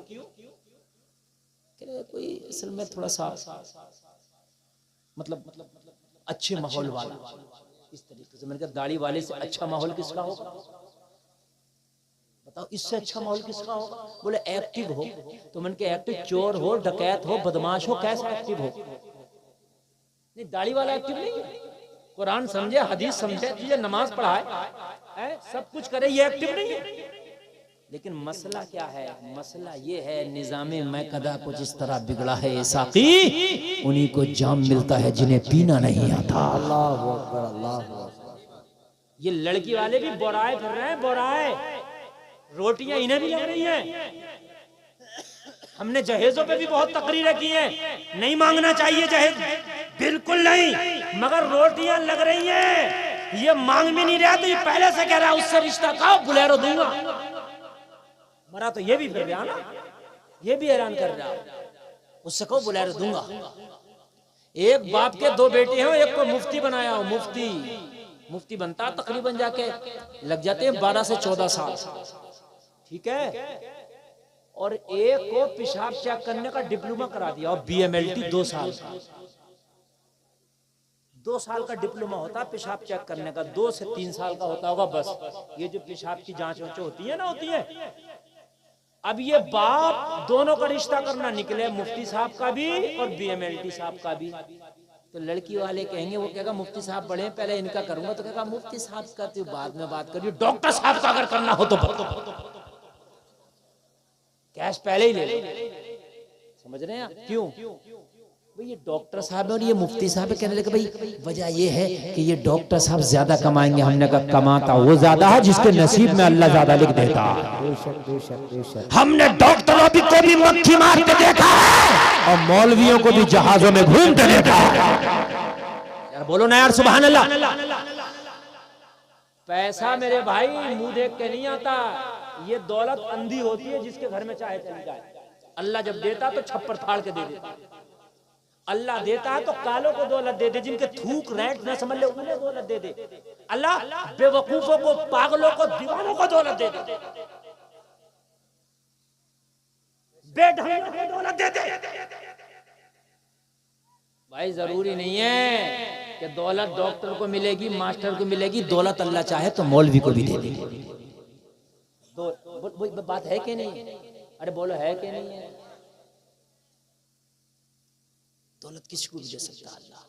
कोई असल में थोड़ा सा मतलब अच्छे माहौल वाला, इस तरीके से। मैंने कहा दाढ़ी वाले से अच्छा माहौल किसका होगा? बताओ, इससे अच्छा माहौल किसका होगा? बोले एक्टिव हो। तो मैंने कहा एक्टिव चोर हो, डकैत हो, बदमाश हो, कैसा एक्टिव हो? नहीं, दाढ़ी वाला एक्टिव नहीं है। कुरान समझे, हदीस समझे, तुझे नमाज पढ़ाए, सब कुछ करे, ये एक्टिव नहीं है। लेकिन मसला क्या है? मसला ये है निज़ामे मैं कदा कुछ इस तरह बिगड़ा है साकी, उन्हीं को जाम मिलता है जिन्हें पीना नहीं आता। अल्लाह अकबर, अल्लाह अकबर। ये लड़की वाले भी बोराए फिर रहे हैं, बोराए। रोटियां इन्हें भी लग रही हैं। हमने जहेजों पे भी बहुत तकरीरें की हैं, नहीं मांगना चाहिए जहेज, बिल्कुल नहीं, मगर रोटियां लग रही हैं। ये मांग भी नहीं रहा तो ये पहले से कह रहा है उससे रिश्ता का बुलेरो दूंगा। मरा तो ये भी फिर रहा ना, ये भी हैरान कर रहा, उससे कहो बुलेरो दूंगा। एक बाप के दो बेटे हो, एक को मुफ्ती बनाया हो, मुफ्ती बनता तकरीबन जाके लग जाते हैं 12 से 14 साल, ठीक है। और एक को पेशाब चेक करने का डिप्लोमा करा दिया और BMLT 2 साल, 2 साल का डिप्लोमा होता है पेशाब चेक करने का, 2 से 3 साल का होता होगा बस। ये जो पेशाब की जांच होती है ना, होती है। अब ये बाप दोनों का रिश्ता करना निकले, मुफ्ती साहब का भी और BMLT साहब का भी। तो लड़की वाले कहेंगे, वो कहेगा मुफ्ती साहब बड़े हैं, पहले इनका करूंगा। तो कहेगा मुफ्ती साहब का तो बाद में बात करिए, डॉक्टर साहब का अगर करना हो तो कैश पहले ही ले लो। समझ रहे हैं आप? क्यों भाई? ये डॉक्टर साहब और ये मुफ्ती साहब कहने लगे भाई वजह ये है कि ये डॉक्टर साहब ज्यादा कमाएंगे। हमने कहा कमाता वो ज्यादा है जिसके नसीब में अल्लाह ज्यादा लिख देता। हमने डॉक्टरों को भी मक्खी मार के देखा है और मौलवियों को भी जहाजों में घूमते देखा है। यार बोलो ना यार, सुभान अल्लाह। पैसा मेरे भाई मुंह देख के नहीं आता, ये दौलत अंधी होती है जिसके घर में चाहे चली जाए। अल्लाह जब देता तो छप्पर फाड़ के दे देता, अल्लाह देता है तो कालों को दौलत दे दे, जिनके थूक रैंट न समझ ले उन्हें दौलत दे दे। अल्लाह बेवकूफों को, पागलों को, दीवानों को दौलत दे दे, बेढंगों को दौलत दे दे। भाई जरूरी नहीं है कि दौलत डॉक्टर को मिलेगी, मास्टर को मिलेगी। दौलत अल्लाह चाहे तो मौलवी को भी दे देगी। बात है कि नहीं? अरे बोलो है कि नहीं है? दौलत किसी को भी दे सकता अल्लाह,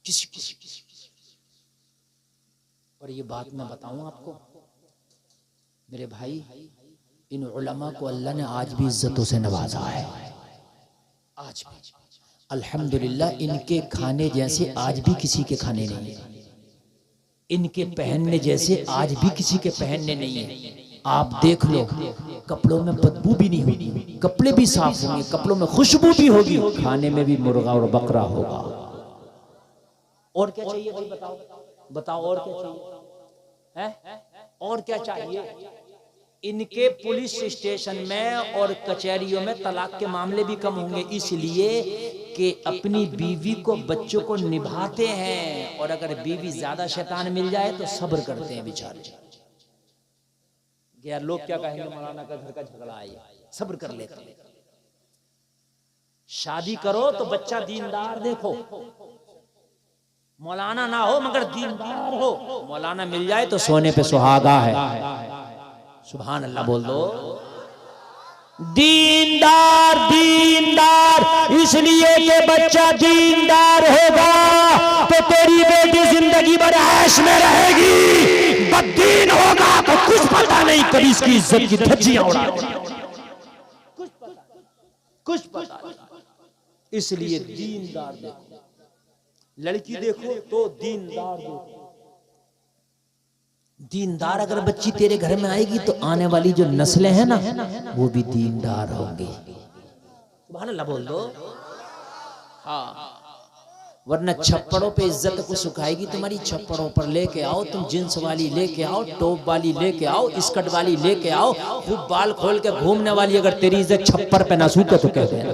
किसी। और ये बात मैं बताऊं आपको मेरे भाई, इन उलमा को अल्लाह ने आज भी इज्जतों से नवाजा है। आज भी अल्हम्दुलिल्लाह, इनके खाने जैसे आज भी किसी के खाने नहीं है, इनके पहनने जैसे आज भी किसी के पहनने नहीं है। आप देख लो, कपड़ों में बदबू भी नहीं होगी, कपड़े भी साफ होंगे, कपड़ों में खुशबू भी होगी, खाने में भी मुर्गा और बकरा होगा। और क्या चाहिए भाई? बताओ और क्या चाहिए? है और क्या चाहिए? इनके पुलिस स्टेशन में और कचहरियों में तलाक के मामले भी कम होंगे, इसलिए कि अपनी बीवी को, बच्चों को निभाते हैं। और अगर बीवी ज्यादा शैतान मिल जाए तो सब्र करते हैं बेचारे। यार लोग क्या कहेंगे, मौलाना का घर का झगड़ा है, सब्र कर लेते हैं। शादी करो तो बच्चा दीनदार देखो, मौलाना ना हो मगर दीनदार हो। मौलाना मिल जाए तो सोने पे सुहागा है। सुभान अल्लाह बोल दो। दीनदार दीनदार इसलिए कि बच्चा दीनदार होगा तो तेरी बेटी जिंदगी भर ऐश में रहेगी। बददीन होगा तो कुछ पता नहीं, कभी इसकी इज्जत की धज्जियां उड़ा कुछ पता नहीं। इसलिए दीनदार देखो, लड़की देखो तो दीनदार देखो। दीनदार अगर बच्ची तेरे घर में आएगी तो आने वाली जो नस्लें हैं ना, वो भी दीनदार होंगी। सुभान अल्लाह बोल दो। हाँ, वरना छप्पड़ों पे इज्जत को सुखाएगी तुम्हारी। छप्पड़ों पर लेके आओ, तुम जींस वाली लेके आओ, टॉप वाली लेके आओ, स्कर्ट वाली लेके आओ, खूब बाल खोल के घूमने वाली अगर तेरी इज्जत छप्पर पे ना सूखे तो कह देना।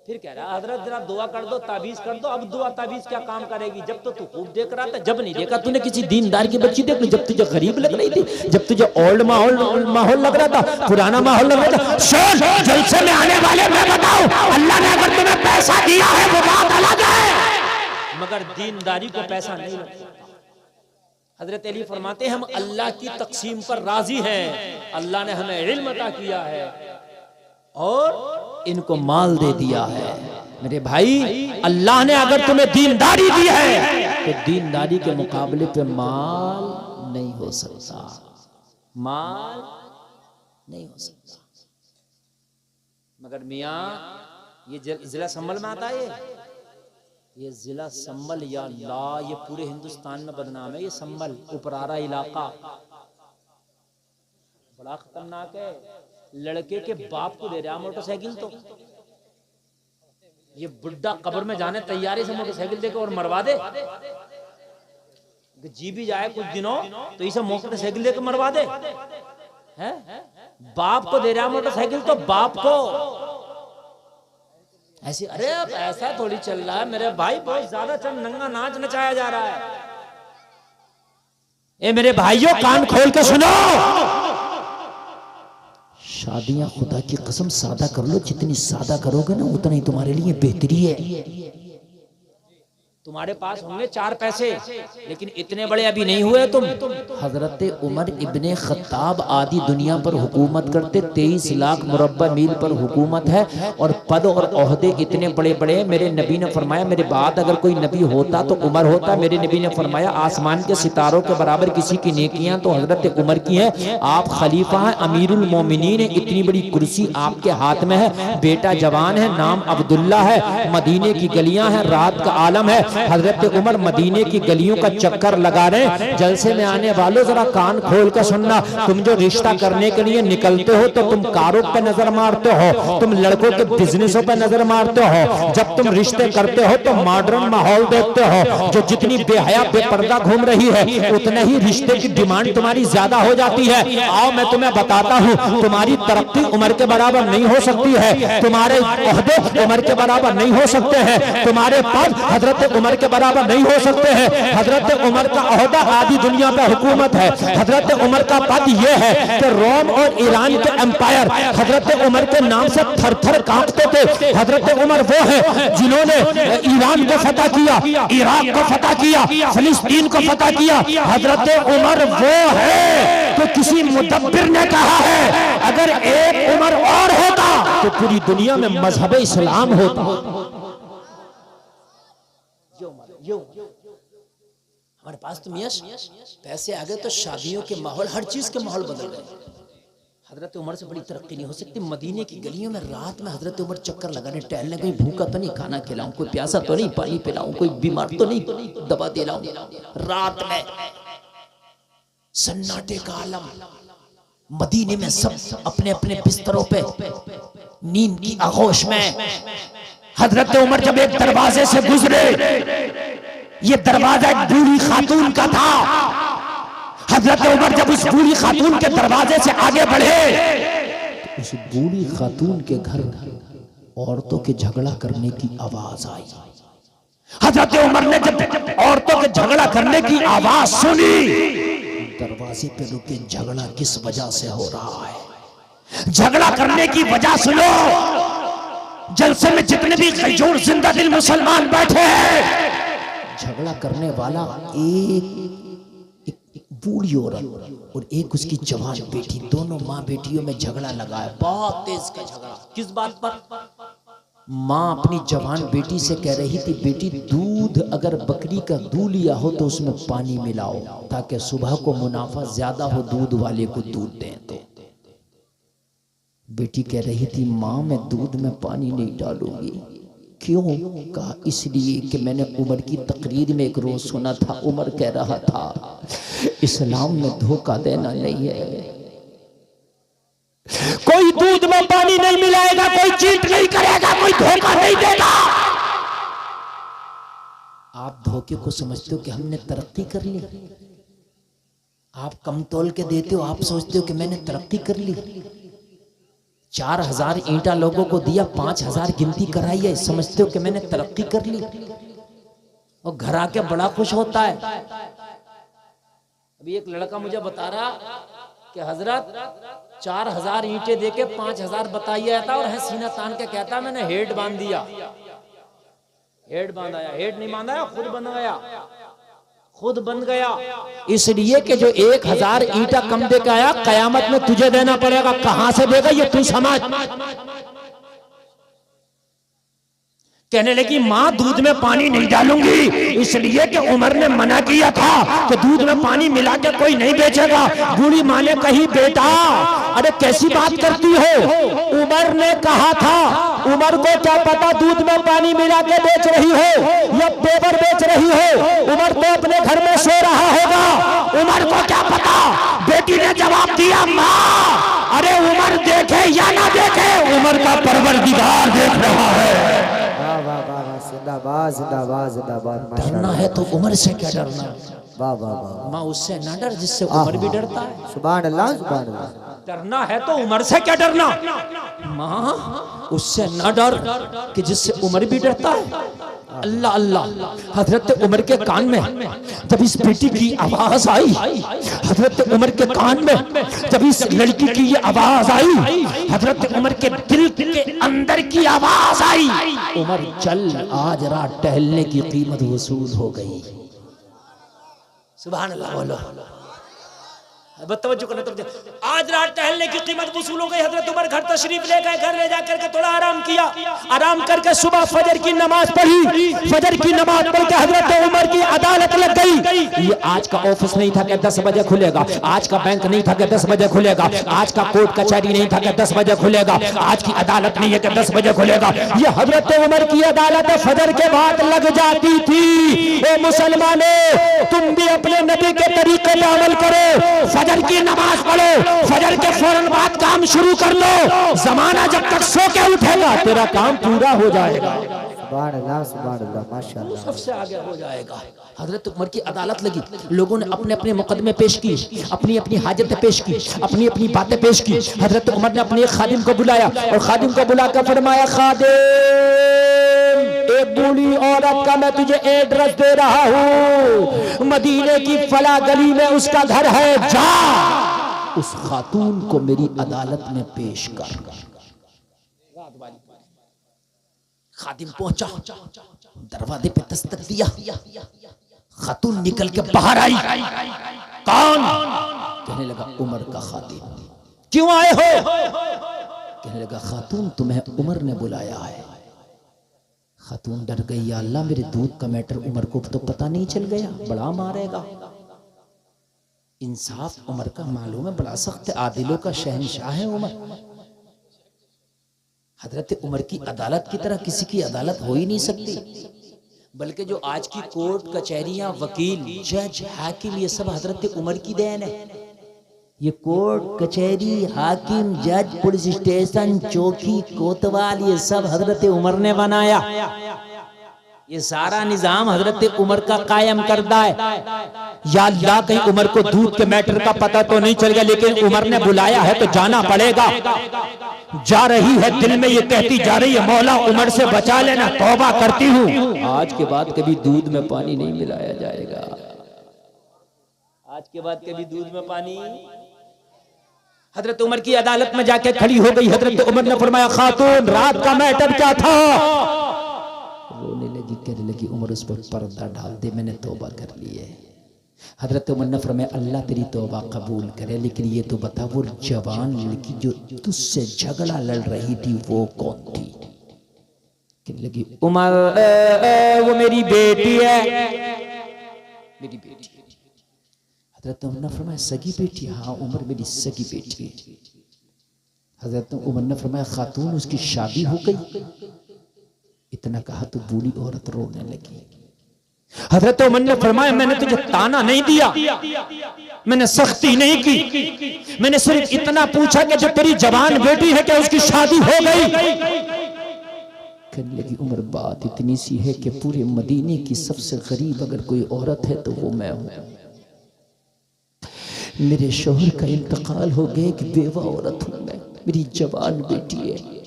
फिर कह रहा हजरत जरा दुआ कर दो, ताबीज कर दो। अब दुआ ताबीज क्या काम करेगी? जब तो तू खूब देख रहा था, जब नहीं देखा तूने किसी दीनदार की बच्ची देख ली, जब तुझे गरीब लग रही थी, जब तुझे ओल्ड माहौल लग रहा था, पुराना माहौल लग रहा था। सुन, जलसे में आने वाले मैं बताऊं, अल्लाह ने अगर तुम्हें पैसा दिया है वो बात अलग है, मगर दीनदारी को पैसा नहीं लगता। हजरत अली फरमाते हैं हम अल्लाह की तकसीम पर राजी हैं। अल्लाह ने हमें इल्म अता किया है और इनको माल दे दिया है। मेरे भाई, अल्लाह ने अगर तुम्हें दीनदारी दी है तो दीनदारी के मुकाबले पे माल नहीं हो सकता। माल नहीं हो सकता। मगर मियाँ ये जिला संभल में आता है, ये जिला संभल या ला, ये पूरे हिंदुस्तान में बदनाम है। ये संभल उपरारा इलाका बड़ा खतरनाक है। लड़के के बाप को दे रहा मोटरसाइकिल, तो ये बुड्ढा कब्र में जाने तैयारी से मोटरसाइकिल देकर और मरवा दे। जी भी जाए कुछ दिनों तो इसे मोटरसाइकिल देकर मरवा दे। है बाप को दे रहा मोटरसाइकिल, तो बाप को ऐसी। अरे अब ऐसा थोड़ी चल रहा है मेरे भाई, बहुत ज्यादा चल नंगा नाच नचाया जा रहा है। ए मेरे भाइयों कान खोल के सुनो, शादियां खुदा की कसम सादा कर लो, जितनी सादा करोगे ना उतना ही तुम्हारे लिए बेहतरी है। तुम्हारे पास होंगे 4 पैसे, लेकिन इतने बड़े अभी नहीं हुए तुम। हजरत उमर इब्ने खत्ताब आदि दुनिया पर हुकूमत करते, 23 लाख मुरब्बा मील पर हुकूमत है, और पद और ओहदे इतने बड़े बड़े। मेरे नबी ने फरमाया मेरे बाद अगर कोई नबी होता तो उमर होता। मेरे नबी ने फरमाया आसमान के सितारों के बराबर किसी की नेकियां तो हजरत उमर की है। आप खलीफा हैं, अमीरुल मोमिनीन है, इतनी बड़ी कुर्सी आपके हाथ में है। बेटा जवान है, नाम अब्दुल्ला है, मदीने की गलियां हैं, रात का आलम है। हजरत उमर मदीने की गलियों का चक्कर लगा रहे। जलसे में आने वालों जरा कान खोल कर सुनना, तुम जो रिश्ता करने के लिए निकलते हो तो तुम कारों पे नजर मारते हो, तुम लड़कों के बिजनेसों पे नजर मारते हो। जब तुम रिश्ते करते हो तो मॉडर्न माहौल देखते हो। जो जितनी बेहया बेपर्दा घूम रही है उतने ही रिश्ते की डिमांड तुम्हारी ज्यादा हो जाती है। आओ मैं तुम्हें बताता हूँ, तुम्हारी तरक्की उम्र के बराबर नहीं हो सकती है, तुम्हारे ओहदे उम्र के बराबर नहीं हो सकते हैं, तुम्हारे पद हजरत उमर के बराबर नहीं हो सकते हैं। हजरत उमर का ओहदा आदि दुनिया पे हुकूमत है। हजरत उमर का पद यह है कि रोम और ईरान के एम्पायर हजरत उमर के नाम से थर थर कांपते थे। हजरत उमर वो है जिन्होंने ईरान को फतह किया, इराक को फतह किया, फिलिस्तीन को फतह किया। हजरत उमर वो है तो किसी मुदब्बिर ने कहा है अगर एक उमर और होता तो पूरी दुनिया में मजहब इस्लाम होता। हमारे पास तो मियां पैसे आ गए तो शादियों के माहौल, हर चीज के माहौल बदल गए। हजरत उमर से बड़ी तरक्की नहीं हो सकती। मदीने की गलियों में रात में हजरत उमर चक्कर लगाने टहलने, कोई भूखा तो नहीं खाना खिलाऊं, कोई प्यासा तो नहीं पानी पिलाऊं, कोई बीमार तो नहीं दवा दिलाऊं। रात में सन्नाटे का आलम, मदीने में सब अपने अपने बिस्तरों पे नींद की आगोश में। हजरत उमर जब एक दरवाजे से गुजरे, ये दरवाजा एक बूढ़ी खातून का था। हजरत उमर जब उस बूढ़ी खातून के दरवाजे से आगे बढ़े तो उस बूढ़ी खातून के घर औरतों के झगड़ा करने की आवाज आई। हजरत उमर ने जब औरतों के झगड़ा करने की आवाज सुनी, दरवाजे पे रुके, झगड़ा किस वजह से हो रहा है, झगड़ा करने की वजह सुनो। जलसे में जितने भी खजूर जिंदा दिल मुसलमान बैठे हैं, झगड़ा करने वाला एक बूढ़ी औरत और एक उसकी जवान बेटी, दोनों माँ बेटियों में झगड़ा लगा है, बहुत तेज का झगड़ा। किस बात पर? माँ अपनी जवान बेटी से कह रही थी बेटी दूध अगर बकरी का दूध लिया हो तो उसमें पानी मिलाओ ताकि सुबह को मुनाफा ज्यादा हो, दूध वाले को दूध दें। तो बेटी कह रही थी माँ मैं दूध में पानी नहीं डालूंगी। क्यों? कहा इसलिए कि मैंने उमर की तकरीर में एक रोज सुना था, उमर कह रहा था इस्लाम में धोखा देना नहीं है, कोई दूध में पानी नहीं मिलाएगा, कोई चीट नहीं करेगा, कोई धोखा नहीं देगा। आप धोखे को समझते हो कि हमने तरक्की कर ली, आप कम तोल के देते हो, आप सोचते हो कि मैंने तरक्की कर ली। 4000 ईंटा लोगों को दिया, 5000 गिनती कराई है, समझते हो कि मैंने तरक्की कर ली। और घर आके बड़ा खुश होता है। अभी एक लड़का मुझे बता रहा कि हजरत 4000 ईंटें देके 5000 बताइए था, और है सीना तान के कहता मैंने हेड बांध दिया। हेड बांधाया, हेड नहीं बांधा, खुद बन गया, खुद बन गया। इसलिए कि जो 1000 ईंटा कम दे के आया, कयामत में तुझे देना पड़ेगा। कहां से देगा ये तू समझ। कहने लगी माँ दूध में पानी नहीं डालूंगी, इसलिए कि उमर ने मना किया था कि दूध में पानी मिला के कोई नहीं बेचेगा। बूढ़ी माँ ने कही बेटा अरे कैसी बात करती हो? उमर ने कहा था, उमर को क्या पता दूध में पानी मिला के बेच रही हो या पेपर बेच रही हो? उमर तो अपने घर में सो रहा होगा, उमर को क्या पता? बेटी ने जवाब दिया, माँ अरे उमर देखे या ना देखे, उमर का परवरदिगार देख रहा है। वाह वाह वाह वाह, जिंदाबाद जिंदाबाद जिंदाबाद। डरना है तो उमर से क्या डरना? वाह वाह वाह। माँ उससे ना डर जिससे उमर भी डरता है। सुभान अल्लाह सुभान अल्लाह। डरना है तो उमर से क्या डरना? माँ उससे ना डर कि जिससे उमर भी डरता है। अल्लाह अल्लाह। हजरत उमर के कान में जब इस बेटी की आवाज आई, हजरत उमर के कान में जब इस लड़की की ये आवाज आई, हजरत उमर के दिल के अंदर की आवाज आई, उमर चल आज रात टहलने की कीमत वसूल हो गई। सुभान अल्लाह बोलो। तवज्जो करना, आज रात टहलने की कीमत वसूल हो गई। हजरत उमर घर तशरीफ ले गए, घर ले जाकर के थोड़ा आराम किया, आराम करके सुबह फजर की नमाज पढ़ी। फजर की नमाज पढ़ के हजरत उमर की अदालत लग गई। ये आज का ऑफिस नहीं था कि 10 बजे खुलेगा, आज का बैंक नहीं था कि 10 बजे खुलेगा, आज का कोर्ट कचहरी नहीं था कि 10 बजे खुलेगा, आज की अदालत नहीं है कि 10 बजे खुलेगा। ये हजरत उमर की अदालत फजर के बाद लग जाती थी। ए मुसलमानों, तुम भी अपने नबी के तरीके पे अमल करो, फजर की नमाज पढ़ो, फजर के फौरन बाद काम शुरू कर लो। जमाना जब तक सो के उठेगा तेरा काम पूरा हो जाएगा। सुभान अल्लाह माशाअल्लाह। सबसे आगे हो जाएगा। हजरत उमर की अदालत लगी, लोगों ने अपने अपने मुकदमे पेश की, अपनी अपनी हाजतें पेश की, अपनी अपनी बातें पेश की। हजरत उमर ने अपने एक खादिम को बुलाया और खादिम को बुलाकर फरमाया, खादिम एक बूढ़ी औरत का मैं तुझे एड्रेस दे रहा हूँ, मदीने की फला गली में उसका घर है, जा उस खातून को मेरी अदालत में पेश कर। खादिम पहुंचा, दरवाजे पे दस्तक दिया, खातून निकल के बाहर आई। कौन? कहने लगा उमर का खादिम। क्यों आए हो? कहने लगा खातून तुम्हें उमर ने बुलाया है। खातून डर गई, या अल्लाह मेरे दूध का मैटर उमर को तो पता नहीं चल गया, बड़ा मारेगा। इंसाफ उमर का मालूम है, बड़ा सख्त आदिलों का शहंशाह है उमर। हजरत उमर की अदालत की तरह किसी की अदालत हो ही नहीं सकती, बल्कि जो आज की कोर्ट कचहरियां, वकील, जज, हाकिम, ये सब हजरत उमर की देन है। ये कोर्ट कचहरी, हाकिम, जज, पुलिस स्टेशन, चौकी, कोतवाल, ये सब हजरत उमर ने बनाया। ये सारा निजाम हजरत उमर का कायम करता है। या अल्लाह कहीं उमर को दूध के मैटर का पता तो नहीं चल गया, लेकिन उमर ने बुलाया है तो जाना पड़ेगा। जा रही है, दिल में ये कहती जा रही है, मौला उमर से बचा लेना, तौबा करती हूँ, आज के बाद कभी दूध में पानी नहीं मिलाया जाएगा। आज के बाद कभी दूध में पानी। हजरत उमर की अदालत में जाके खड़ी हो गई। हजरत उमर ने फरमाया, खातून रात का मैटर क्या था? रोने लगी, कहने लगी, उमर उस पर पर्दा डाल दे, मैंने तौबा कर ली है। हजरत उमर ने फरमाया, अल्लाह तेरी तौबा कबूल करे, लेकिन ये तो बता वो जवान लड़की जो तुझसे झगड़ा लड़ रही थी वो कौन थी? कहने लगी, उमर वो मेरी बेटी है, मेरी बेटी। हजरत उमर ने फरमाया, सगी बेटी? हाँ उमर मेरी सगी बेटी। हजरत उमर ने फरमाया, खातून उसकी शादी हो गई? इतना कहा तो बूढ़ी औरत रोने लगी। हजरत उमर ने फरमाया, मैंने तुझे ताना नहीं दिया, मैंने सख्ती नहीं की, मैंने सिर्फ इतना पूछा कि जो तेरी जवान बेटी है क्या उसकी शादी हो गई? कहने लगी, उमर बात इतनी सी है कि पूरे मदीने की सबसे गरीब अगर कोई औरत है तो वो मैं हूं। मेरे शोहर का इंतकाल हो गया, एक बेवा औरत हूं मैं, मेरी जवान बेटी है।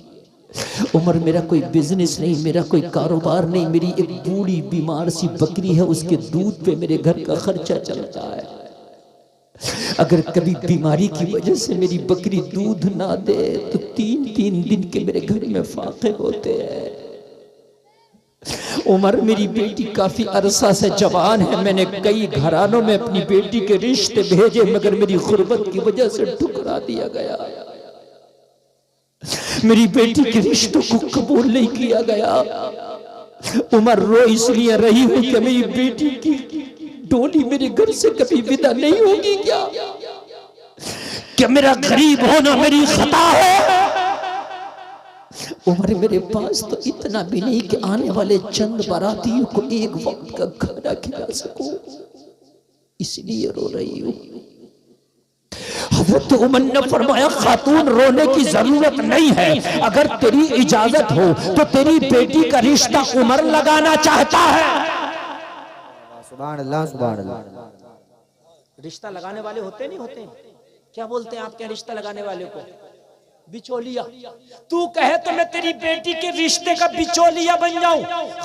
उमर मेरा कोई बिजनेस नहीं, मेरा कोई कारोबार नहीं, मेरी एक बूढ़ी बीमार सी बकरी है, उसके दूध पे मेरे घर का खर्चा चलता है। अगर कभी बीमारी की वजह से मेरी बकरी दूध ना दे तो 3-3 दिन के मेरे घर में फाके होते हैं। उमर मेरी बेटी काफी अरसा से जवान है, मैंने कई घरानों में अपनी बेटी के रिश्ते भेजे, मगर मेरी गुर्बत की वजह से ठुकरा दिया गया। मेरी बेटी के रिश्तों को कबूल नहीं किया गया। उमर रो इसलिए रही हूं कि मेरी बेटी की डोली मेरे घर से कभी विदा नहीं होगी क्या? कि मेरा गरीब होना मेरी खता है? उमर मेरे पास तो इतना भी नहीं कि आने वाले चंद बारातियों को एक वक्त का खाना खिला सकूं, इसलिए रो रही हूं। हजरत उमर ने फरमाया खातून रोने की जरूरत नहीं है, अगर तेरी इजाजत हो तो तेरी बेटी का रिश्ता उमर लगाना चाहता है। सुभान अल्लाह सुभान अल्लाह। रिश्ता लगाने वाले होते नहीं होते, क्या बोलते हैं आप, क्या रिश्ता लगाने वाले को? बिचौलिया। तू कहे तो मैं तेरी बेटी के रिश्ते का बिचौलिया बन जाऊं।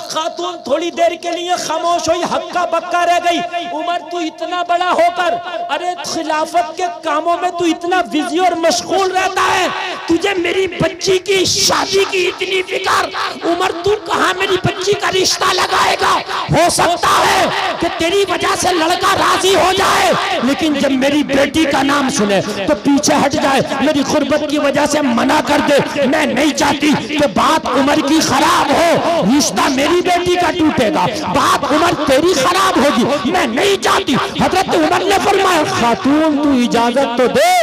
खातून थोड़ी देर के लिए खामोश हुई, हक्का बक्का रह गई। उमर तू इतना बड़ा होकर, अरे खिलाफत के कामों में तू इतना बिजी और मशगूल रहता है, तुझे मेरी बच्ची की शादी की इतनी फिक्र। उमर तू कहां मेरी बच्ची का रिश्ता लगाएगा? हो सकता है कि तेरी वजह से लड़का राजी हो जाए, लेकिन जब मेरी बेटी का नाम सुने तो पीछे हट जाए, मेरी गुर्बत की वजह से मना कर दे। मैं नहीं चाहती कि बात उमर की खराब हो, रिश्ता मेरी बेटी का टूटेगा, बात उमर तेरी खराब होगी, मैं नहीं चाहती। हजरत उमर ने फरमाया खातून तू इजाजत तो दे,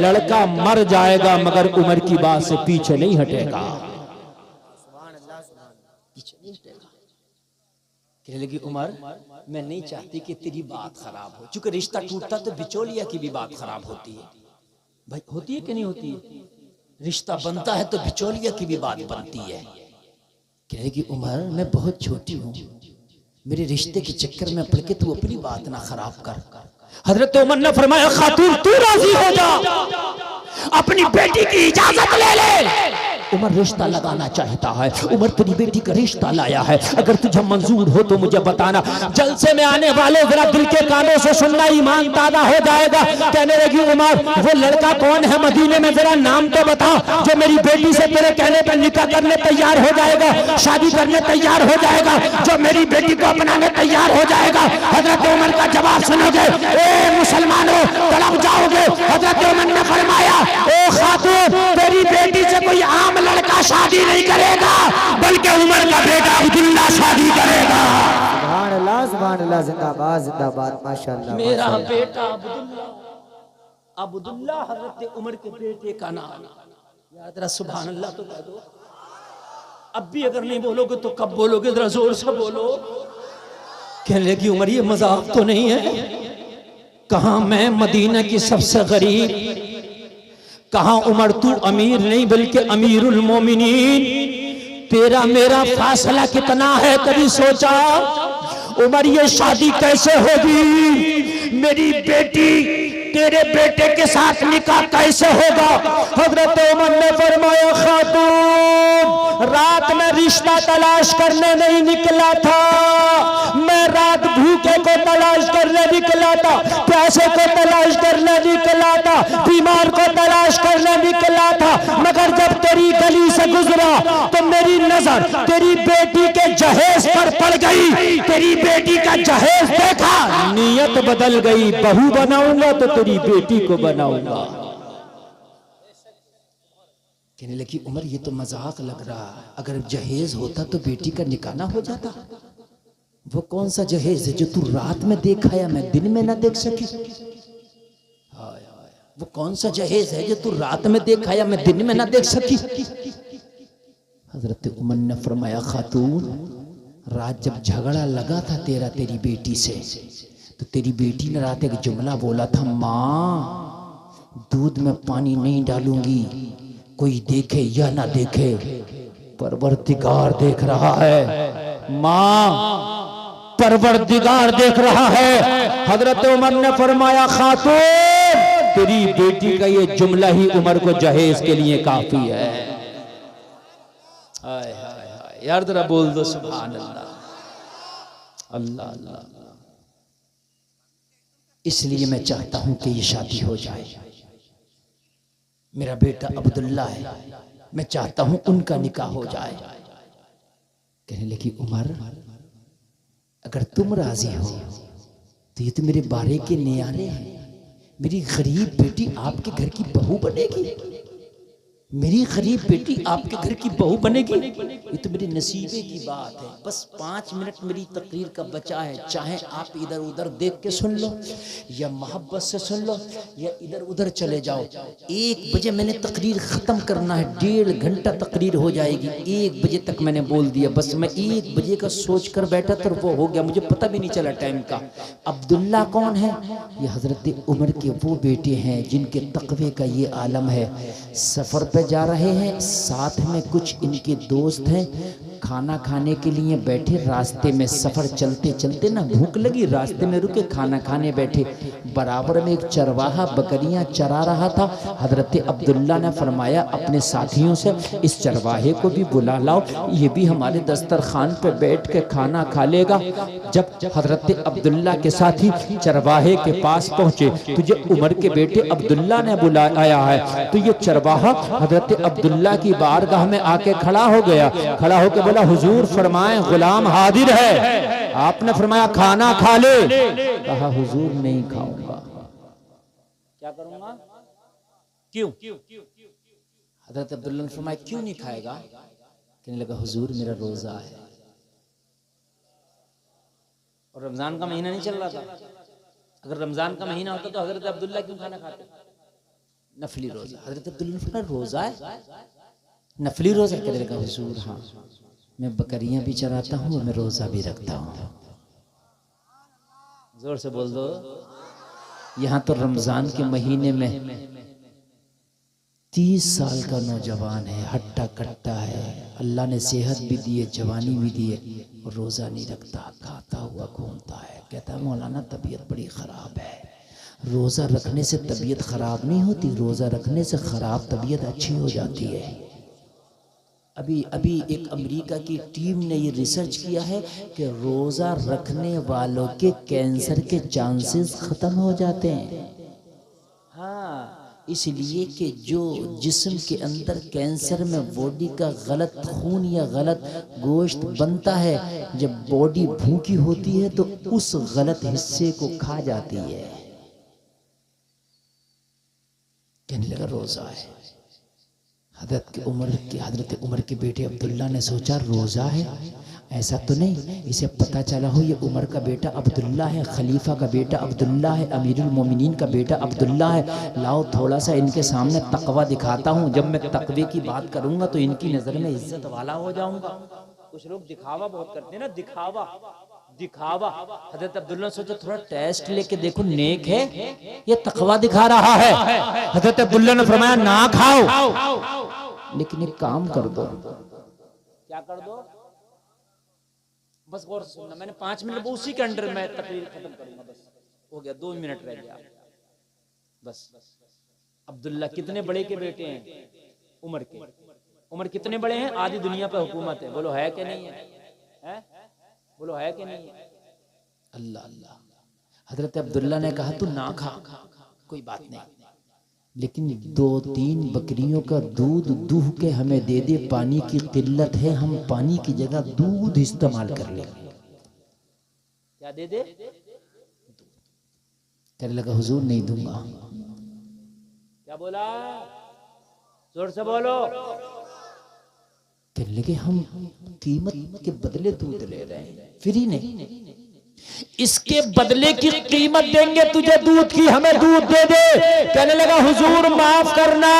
लड़का मर जाएगा मगर उमर की बात से पीछे नहीं हटेगा। पीछे नहीं हटेगा। कहने लगी उमर मैं नहीं चाहती कि तेरी बात खराब हो, क्योंकि रिश्ता टूटता तो बिचौलिया की भी बात खराब होती है। भाई होती है कि नहीं होती है? रिश्ता बनता है तो बिचौलिया की भी बात बनती है। कहने लगी उमर मैं बहुत छोटी हूँ, मेरे रिश्ते के चक्कर में पड़ के तू अपनी बात ना खराब कर। हजरत उमर ने फरमाया खातून तू राजी हो जा, अपनी बेटी की इजाजत ले ले। उमर रिश्ता लगाना चाहता है, उमर तेरी बेटी का रिश्ता लाया है, अगर तुझे मंजूर हो तो मुझे बताना। जलसे में आने वाले जरा दिल के कानों से सुनना, ईमान ताजा हो जाएगा। कहने लगी उमर वो लड़का कौन है मदीने में, जरा नाम तो बता, जो मेरी बेटी से तेरे कहने पर निकाह करने तैयार हो जाएगा, शादी करने तैयार हो जाएगा, जो मेरी बेटी को अपनाने तैयार हो जाएगा। हजरत उमर का जवाब सुनोगे, ए मुसलमानों तड़प जाओगे। हजरत उमर ने फरमाया ओ खातून तेरी बेटी से कोई आम लड़का शादी नहीं करेगा, बल्कि उमर का बेटा अब्दुल्ला शादी करेगा। सुभान अल्लाह जिंदाबाद जिंदाबाद माशाअल्लाह। मेरा बेटा अब्दुल्ला, अब्दुल्ला हजरत उमर के बेटे का नाम। याद रहा सुभान अल्लाह तो कह दो। अब भी अगर नहीं बोलोगे तो कब बोलोगे, जरा जोर से बोलो। कहने लगी उमर ये मजाक तो नहीं है, कहां मैं मदीना की सबसे गरीब, कहां उमर तू अमीर नहीं बल्कि अमीरुल मोमिनीन, तेरा मेरा फासला कितना है कभी सोचा? उमर ये शादी कैसे होगी, मेरी बेटी तेरे बेटे के साथ निकाह कैसे होगा? हजरत उमर ने फरमाया खातून रात में रिश्ता तलाश करने नहीं निकला था, मैं रात भूखे को तलाश करने निकला था, प्यासे को तलाश करने निकला था, बीमार को तलाश करने निकला था, मगर जब तेरी गली से गुजरा तो मेरी नजर तेरी बेटी के जहेज पर पड़ गई। तेरी बेटी का जहेज देखा, नीयत बदल गई, बहू बनाऊंगा तो तेरी बेटी को बनाऊंगा। कहने लगी उमर ये तो मजाक लग रहा है, अगर जहेज होता तो बेटी का निकाह ना हो जाता। वो कौन सा जहेज है जो तू रात में देखा या मैं दिन में ना देख सकी? वो कौन सा जहेज है जो तू रात में देखा या मैं दिन में ना देख सकी? हजरत उमर ने फरमाया खातून रात जब झगड़ा लगा था तेरा तेरी बेटी से, तो तेरी बेटी ने रात एक जुमला बोला था, माँ दूध में पानी नहीं डालूंगी, कोई देखे या ना देखे परवरदिगार देख रहा है, माँ परवरदिगार देख रहा है। हजरत उमर ने फरमाया खातून तेरी बेटी का ये जुमला ही उमर को जहेज के लिए काफी है। हाय हाय हाय यार जरा बोल दो सुभान अल्लाह अल्लाह अल्लाह। इसलिए मैं चाहता हूं कि ये शादी हो जाए। मेरा बेटा अब्दुल्ला है, मैं चाहता हूं उनका निकाह हो जाए। कहने लगी उमर अगर तुम राजी हो तो ये तो मेरे बारे के न्यारे हैं, मेरी गरीब बेटी आपके घर की बहू बनेगी। मेरी गरीब बेटी आपके घर की बहू बनेगी, ये तो मेरी नसीबे की बात है। बस 5 मिनट मेरी तकरीर का बचा है, चाहे आप इधर उधर देख के सुन लो या मोहब्बत से सुन लो या इधर उधर चले जाओ। 1 बजे मैंने तकरीर ख़त्म करना है, 1.5 घंटा तकरीर हो जाएगी। 1 बजे तक मैंने बोल दिया, बस मैं 1 बजे का सोच कर बैठा तो वो हो गया, मुझे पता भी नहीं चला टाइम का। अब्दुल्ला कौन है? ये हज़रत उमर के वो बेटे हैं जिनके तकवे का ये आलम है। सफ़र पे जा रहे हैं, साथ में कुछ इनके दोस्त हैं, खाना खाने के लिए बैठे। रास्ते में सफ़र चलते चलते ना भूख लगी, रास्ते में रुके, खाना खाने बैठे। बराबर में एक चरवाहा बकरियां चरा रहा था। हज़रत अब्दुल्ला ने फरमाया अपने साथियों से, इस चरवाहे को भी बुला लाओ, ये भी हमारे दस्तरखान पे बैठ के खाना खा लेगा। जब हज़रत अब्दुल्ला के साथी चरवाहे के पास पहुंचे, तुझे उमर के बेटे अब्दुल्ला ने बुलाया है। तो ये चरवाहा हज़रत अब्दुल्ला की बारगाह में आके खड़ा हो गया। खड़ा होकर बोला, हुजूर फरमाए गुलाम हाजिर है। आपने फरमाया खाना खा ले। कहा हुजूर नहीं खाऊंगा। क्या करूंगा? क्यों? हज़रत अब्दुल्ला ने फरमाया क्यों नहीं खाएगा? कहने लगा हुजूर मेरा रोजा है। और रमजान का महीना नहीं चल रहा था। अगर रमजान का महीना होता तो हज़रत अब्दुल्ला क्यों खाना खाते? नफली रोजा। हज़रत अब्दुल्ला ने फरमाया रोजा है, नफली रोजा? कहने लगा हुजूर हाँ, मैं बकरियां भी चराता हूँ और मैं रोजा भी रखता हूँ। जोर से बोल दो। यहाँ तो रमजान के महीने में 30 साल का नौजवान है, हट्टा कट्टा है, अल्लाह ने सेहत भी दी है, जवानी भी दी है, और रोजा नहीं रखता, खाता हुआ घूमता है। कहता है मौलाना तबीयत बड़ी ख़राब है। रोज़ा रखने से तबीयत ख़राब नहीं होती, रोज़ा रखने से ख़राब तबीयत अच्छी हो जाती है। अभी एक अमेरिका की टीम ने ये रिसर्च किया है कि रोज़ा रखने वालों के कैंसर के चांसेस ख़त्म हो जाते हैं। हाँ, इसलिए कि जो जिस्म के अंदर कैंसर में बॉडी का गलत खून या गलत गोश्त बनता है, जब बॉडी भूखी होती है तो उस गलत हिस्से को खा जाती है। कहने लगा रोज़ा है। हज़रत उमर के बेटे अब्दुल्ला ने सोचा रोज़ा है, ऐसा तो नहीं, इसे पता चला हो ये उमर का बेटा अब्दुल्ला है, खलीफा का बेटा अब्दुल्ला है, अमीरुल मोमिनीन का बेटा अब्दुल्ला है। लाओ थोड़ा सा इनके सामने तकवा दिखाता हूँ। जब मैं तकवे की बात करूंगा तो इनकी नज़र में इज्जत वाला हो जाऊंगा। कुछ लोग दिखावा बहुत करते हैं ना, दिखावा। हज़रत अब्दुल्ला ने सोचा थोड़ा टेस्ट लेके देखो, नेक है ये तकवा दिखा रहा है। हज़रत अब्दुल्ला ने फरमाया ना खाओ, लेकिन एक काम कर दो। क्या कर दो? बस गौर से सुनना, मैंने 5 मिनट उसी के अंडर में तकरीर खत्म करूंगा। बस हो गया, 2 मिनट रह गया बस। अब्दुल्ला कितने बड़े के बेटे हैं? उमर के। उमर कितने बड़े हैं? आधी दुनिया पे हुकूमत है। बोलो है कि नहीं है? बोलो है कि नहीं है? अल्लाह अल्लाह। हजरत अब्दुल्ला ने कहा तू ना खा, कोई बात नहीं, लेकिन 2-3 बकरियों का दूध दूह के हमें दे दे, पानी की किल्लत है, हम पानी की जगह दूध इस्तेमाल कर ले। क्या दे दे? कहने लगा हुजूर नहीं दूंगा। क्या बोला? जोर से बोलो। कहने लगे हम कीमत के बदले दूध ले रहे हैं, फ्री नहीं, इसके बदले की कीमत देंगे तुझे दूध की, हमें दूध दे दे। कहने लगा हुजूर माफ करना,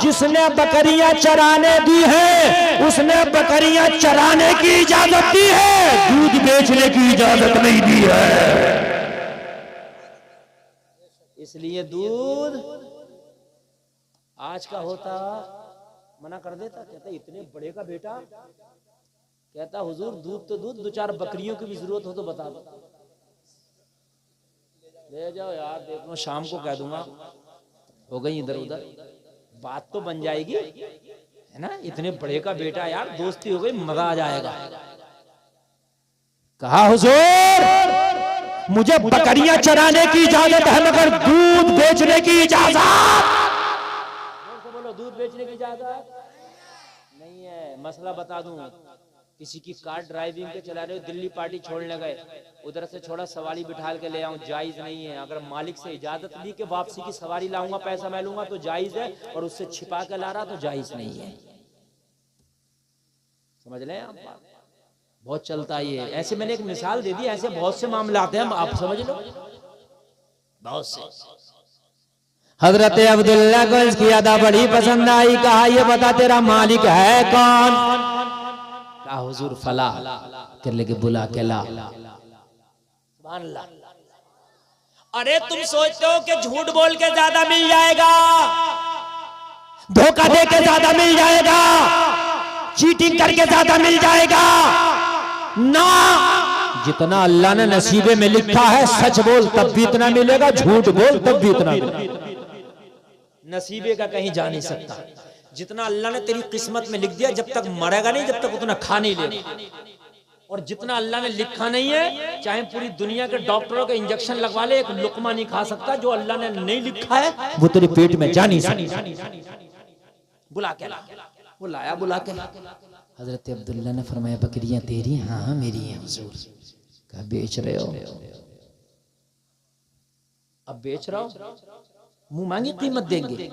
जिसने बकरियां चराने दी है उसने बकरियां चराने की इजाजत दी है, दूध बेचने की इजाजत नहीं दी है। इसलिए दूध आज का होता मना कर देता, कहता इतने बड़े का बेटा, कहता हुजूर दूध तो दूध, 2-4 बकरियों की भी जरूरत हो तो बता दो, ले जाओ यार, देख लो शाम को कह दूंगा। हो गई इधर उधर, बात तो बन जाएगी है ना। इतने बड़े का बेटा यार, दोस्ती हो गई, मजा आ जाएगा। कहा हुजूर मुझे बकरियां चराने की इजाजत है मगर दूध बेचने की इजाजत, बोलो दूध बेचने की इजाजत नहीं है। मसला बता दूं, किसी की कार ड्राइविंग पे चला रहे हो, दिल्ली पार्टी छोड़ने गए, उधर से छोड़ा सवारी बिठाल के ले आऊं, जायज नहीं है। अगर मालिक से इजाजत ली कि वापसी की सवारी लाऊंगा, पैसा मैं लूंगा, तो जायज है, और उससे छिपा के ला रहा तो जायज नहीं है। समझ लें आप बात? बहुत चलता है ये। ऐसे मैंने एक मिसाल दे दी, ऐसे बहुत से मामले आते हैं, आप समझ लो, बहुत से। हजरत अब्दुल्ला को इसकी अदा बड़ी पसंद आई, कहा ये बता तेरा मालिक है कौन? कहा हुजूर फला। कर लेके बुला के ला। सुभान अल्लाह। अरे तुम सोचते हो कि झूठ बोल के ज्यादा मिल जाएगा, धोखा दे के ज्यादा मिल जाएगा, चीटिंग करके ज्यादा मिल जाएगा? ना, जितना अल्लाह ने नसीबे में लिखा है, सच बोल तब भी इतना मिलेगा, झूठ बोल तब भी इतना मिलेगा। नसीबे का कहीं जा नहीं सकता। जितना अल्लाह ने तेरी किस्मत में लिख दिया, जब तक मरेगा नहीं, जब तक उतना खा नहीं लेगा। और जितना अल्लाह ने लिखा नहीं है, चाहे पूरी दुनिया के डॉक्टरों के इंजेक्शन लगवा ले, एक लुकमा नहीं खा सकता। जो अल्लाह ने नहीं लिखा है वो तेरे पेट में जा नहीं सकता। बुला के ला। वो लाया बुला के। हजरत अब्दुल्ला ने फरमाया बकरियां तेरी? हाँ मेरी हैं हुजूर। कहा बेच रहे हो? अब बेच रहा हो, मुंह मांगी कीमत देंगे।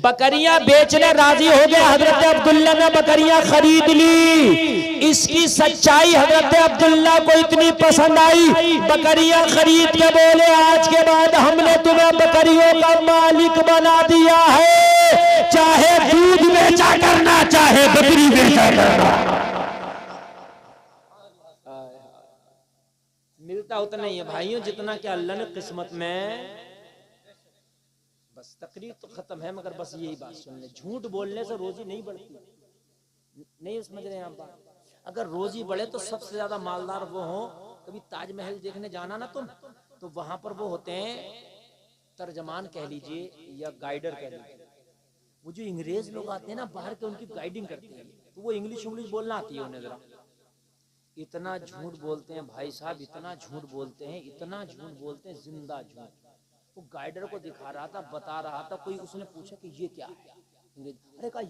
बकरियां बेचने राजी हो गए। हजरत अब्दुल्ला ने बकरियां खरीद ली। इसकी सच्चाई हजरत अब्दुल्ला को इतनी पसंद आई, बकरियां खरीद के बोले आज के बाद हमने तुम्हें बकरियों का मालिक बना दिया है, चाहे दूध बेचा करना, चाहे बकरी बेचा करना। मिलता उतना ही है भाइयों, जितना कि अल्लाह ने किस्मत में। बस तकरीर तो खत्म है, मगर बस यही बात सुन ले, झूठ बोलने से रोजी नहीं बढ़ती। नहीं समझ रहे हैं आप बात? अगर रोजी बढ़े तो सबसे ज्यादा मालदार वो हो। कभी ताजमहल देखने जाना ना तुम, तो वहां पर वो होते हैं तर्जमान कह लीजिए या गाइडर कह लीजिए। वो जो अंग्रेज लोग आते हैं ना बाहर के, उनकी गाइडिंग करते हैं, तो वो इंग्लिश बोलना आती है उन्हें जरा। इतना झूठ बोलते हैं भाई साहब, इतना झूठ बोलते हैं, इतना झूठ बोलते हैं, जिंदा झूठ। वो गाइडर को दिखा रहा था, बता रहा था, कोई उसने पूछा कि ये क्या है? अरे कहा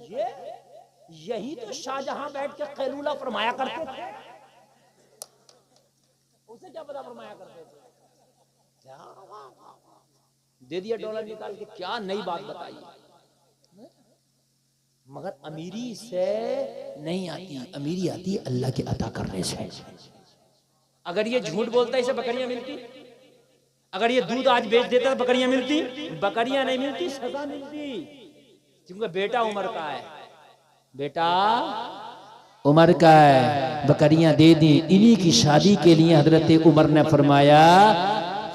यही तो शाहजहां बैठ के कैलूला फरमाया करते थे। उसे क्या पता फरमाया करते थे? क्या दे दिया डॉलर निकाल के, क्या नई बात बताई। मगर अमीरी से नहीं आती, अमीरी आती अल्लाह के अता करने से। अगर ये झूठ बोलता इसे बकरियां मिलती, अगर ये दूध आज बेच देता तो बकरियां मिलती? बकरियां नहीं मिलती, सजा मिलती। क्योंकि बेटा उमर का है, बेटा उमर का है, बकरियां दे दी। इन्हीं की शादी के लिए हजरत उमर ने फरमाया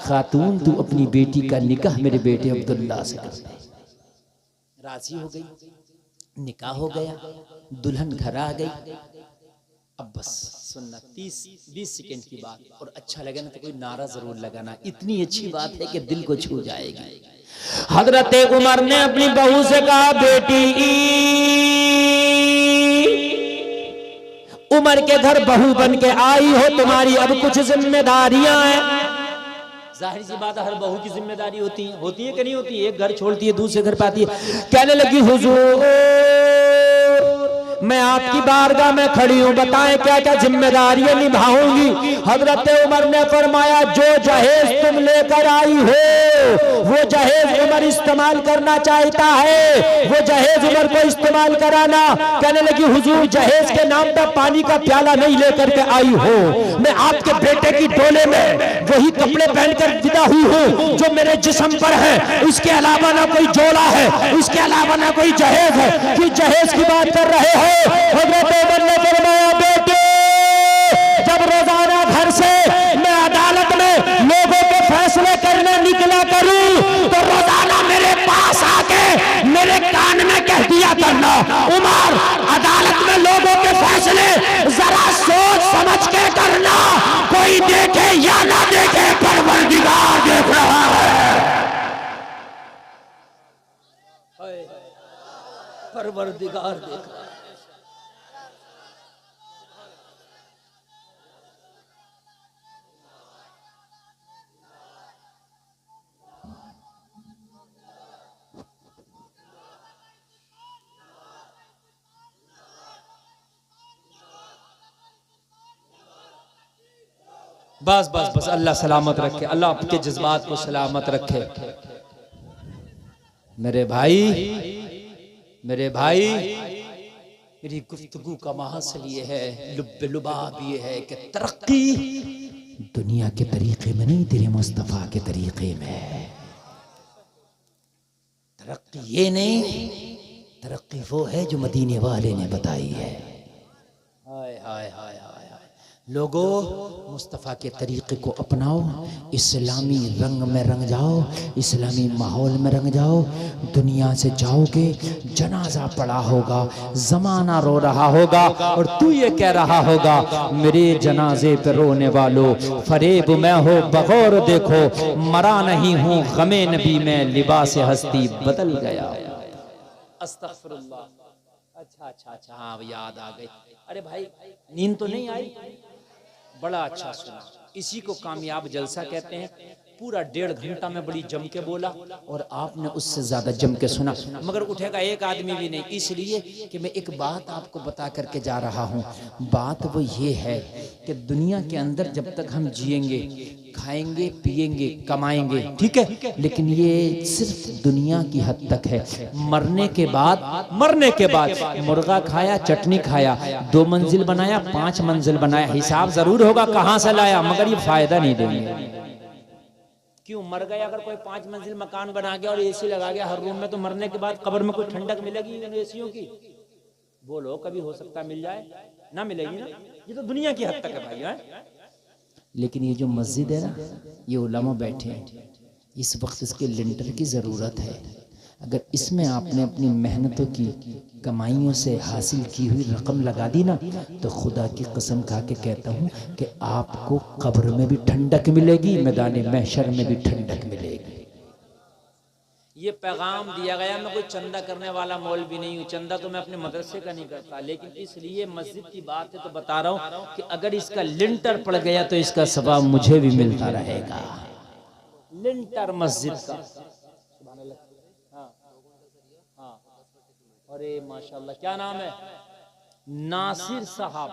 खातून तू अपनी बेटी का निकाह मेरे बेटे अब्दुल्ला से कर दे। राजी हो गई, निकाह हो गया, दुल्हन घर आ गई। अब बस सुनना 30-20 सेकंड की बात, और अच्छा लगे ना तो कोई नारा जरूर लगाना, इतनी अच्छी बात है कि दिल को छू जाएगी। हजरत उमर ने अपनी बहू से कहा बेटी, उमर के घर बहू बन के आई हो, तुम्हारी अब कुछ जिम्मेदारियां हैं। जाहिर सी बात है, हर बहू की जिम्मेदारी होती है कि नहीं होती? एक घर छोड़ती है दूसरे घर पे आती है। कहने लगी हुजूर मैं आपकी बारगाह में खड़ी हूँ, बताएं क्या क्या जिम्मेदारियां निभाऊंगी। हजरत उमर ने फरमाया जो जहेज तुम लेकर आई हो वो जहेज उमर इस्तेमाल करना चाहता है, वो जहेज उमर को इस्तेमाल कराना। कहने लगी हुजूर जहेज के नाम पर पानी का प्याला नहीं लेकर के आई हो, मैं आपके बेटे की डोले में वही कपड़े पहनकर विदा हुई हूँ जो मेरे जिस्म पर है, इसके अलावा ना कोई जोड़ा है, इसके अलावा ना कोई जहेज है। कि जहेज की बात कर रहे हो? हजरत उमर ने फरमाया बेटे जब रोजाना घर से मैं अदालत में लोगों के फैसले करने निकला करूं तो रोजाना मेरे पास आके मेरे कान में कह दिया करना उमर अदालत में लोगों के फैसले जरा सोच समझ के करना, कोई देखे या ना देखे परवरदिगार देख रहा है। परवरदिगार देख रहा है। बस बस बस, अल्लाह सलामत रखे, अल्लाह आपके जज्बात को सलामत रखे। मेरे भाई, मेरी गुफ्तगू का महासल ये है, लुबाब ये है कि तरक्की दुनिया के तरीके में नहीं, तेरे मुस्तफा के तरीके में। तरक्की ये नहीं, तरक्की वो है जो मदीने वाले ने बताई है। हाय हाय हाय हाय हाय। लोगों, मुस्तफ़ा के तरीक़े को अपनाओ, इस्लामी रंग में रंग जाओ, इस्लामी माहौल में रंग जाओ। दुनिया से जाओगे, जनाजा पड़ा होगा, ज़माना रो रहा होगा, और तू ये कह रहा होगा, मेरे जनाजे पे रोने वालों, फरेब मैं हो बगौर देखो, मरा नहीं हूँ गमे नबी में, लिबास हस्ती बदल गया। अस्तगफिरुल्लाह। अच्छा अच्छा अच्छा, हाँ याद आ गई। अरे भाई, नींद तो नहीं आई? बड़ा अच्छा सुना। इसी को कामयाब जलसा कहते हैं। पूरा 1.5 घंटा में बड़ी जम के बोला, और आपने उससे ज्यादा जम के सुना, मगर उठेगा एक आदमी भी नहीं, इसलिए कि मैं एक बात आपको बता करके जा रहा हूँ। बात वो ये है कि दुनिया के अंदर जब तक हम जिएंगे, खाएंगे, पिएंगे, कमाएंगे, ठीक है, लेकिन ये सिर्फ दुनिया की हद तक है। मरने के बाद मुर्गा खाया, चटनी खाया, 2 मंजिल बनाया, 5 मंजिल बनाया, हिसाब जरूर होगा कहां से लाया, मगर ये फायदा नहीं देंगे। क्यों? मर गया अगर कोई 5 मंजिल मकान बना गया और एसी लगा गया हर रूम में, तो मरने के बाद कब्र में कोई ठंडक मिलेगी इन एसियों की? बोलो, कभी हो सकता मिल जाए? ना मिलेगी ना। ये तो दुनिया की हद तक है भाई। है लेकिन ये जो मस्जिद है ना, ये उलमा बैठे हैं, इस वक्त इसके लिंटर की ज़रूरत है। अगर इसमें आपने अपनी मेहनतों की, कमाइयों से हासिल की हुई रकम लगा दी ना, तो खुदा की कसम खा के कहता हूँ कि आपको कब्र में भी ठंडक मिलेगी, मैदान महशर में भी ठंडक मिलेगी। ये पैगाम दिया गया। मैं कोई चंदा करने वाला मौलवी नहीं हूँ, चंदा तो मैं अपने मदरसे का नहीं करता, लेकिन इसलिए मस्जिद की बात है तो बता रहा हूँ कि अगर इसका लिंटर पड़ गया तो इसका सवाब मुझे भी मिलता रहेगा। लिंटर मस्जिद का। हाँ हाँ, अरे माशाल्लाह, क्या नाम है? नासिर साहब।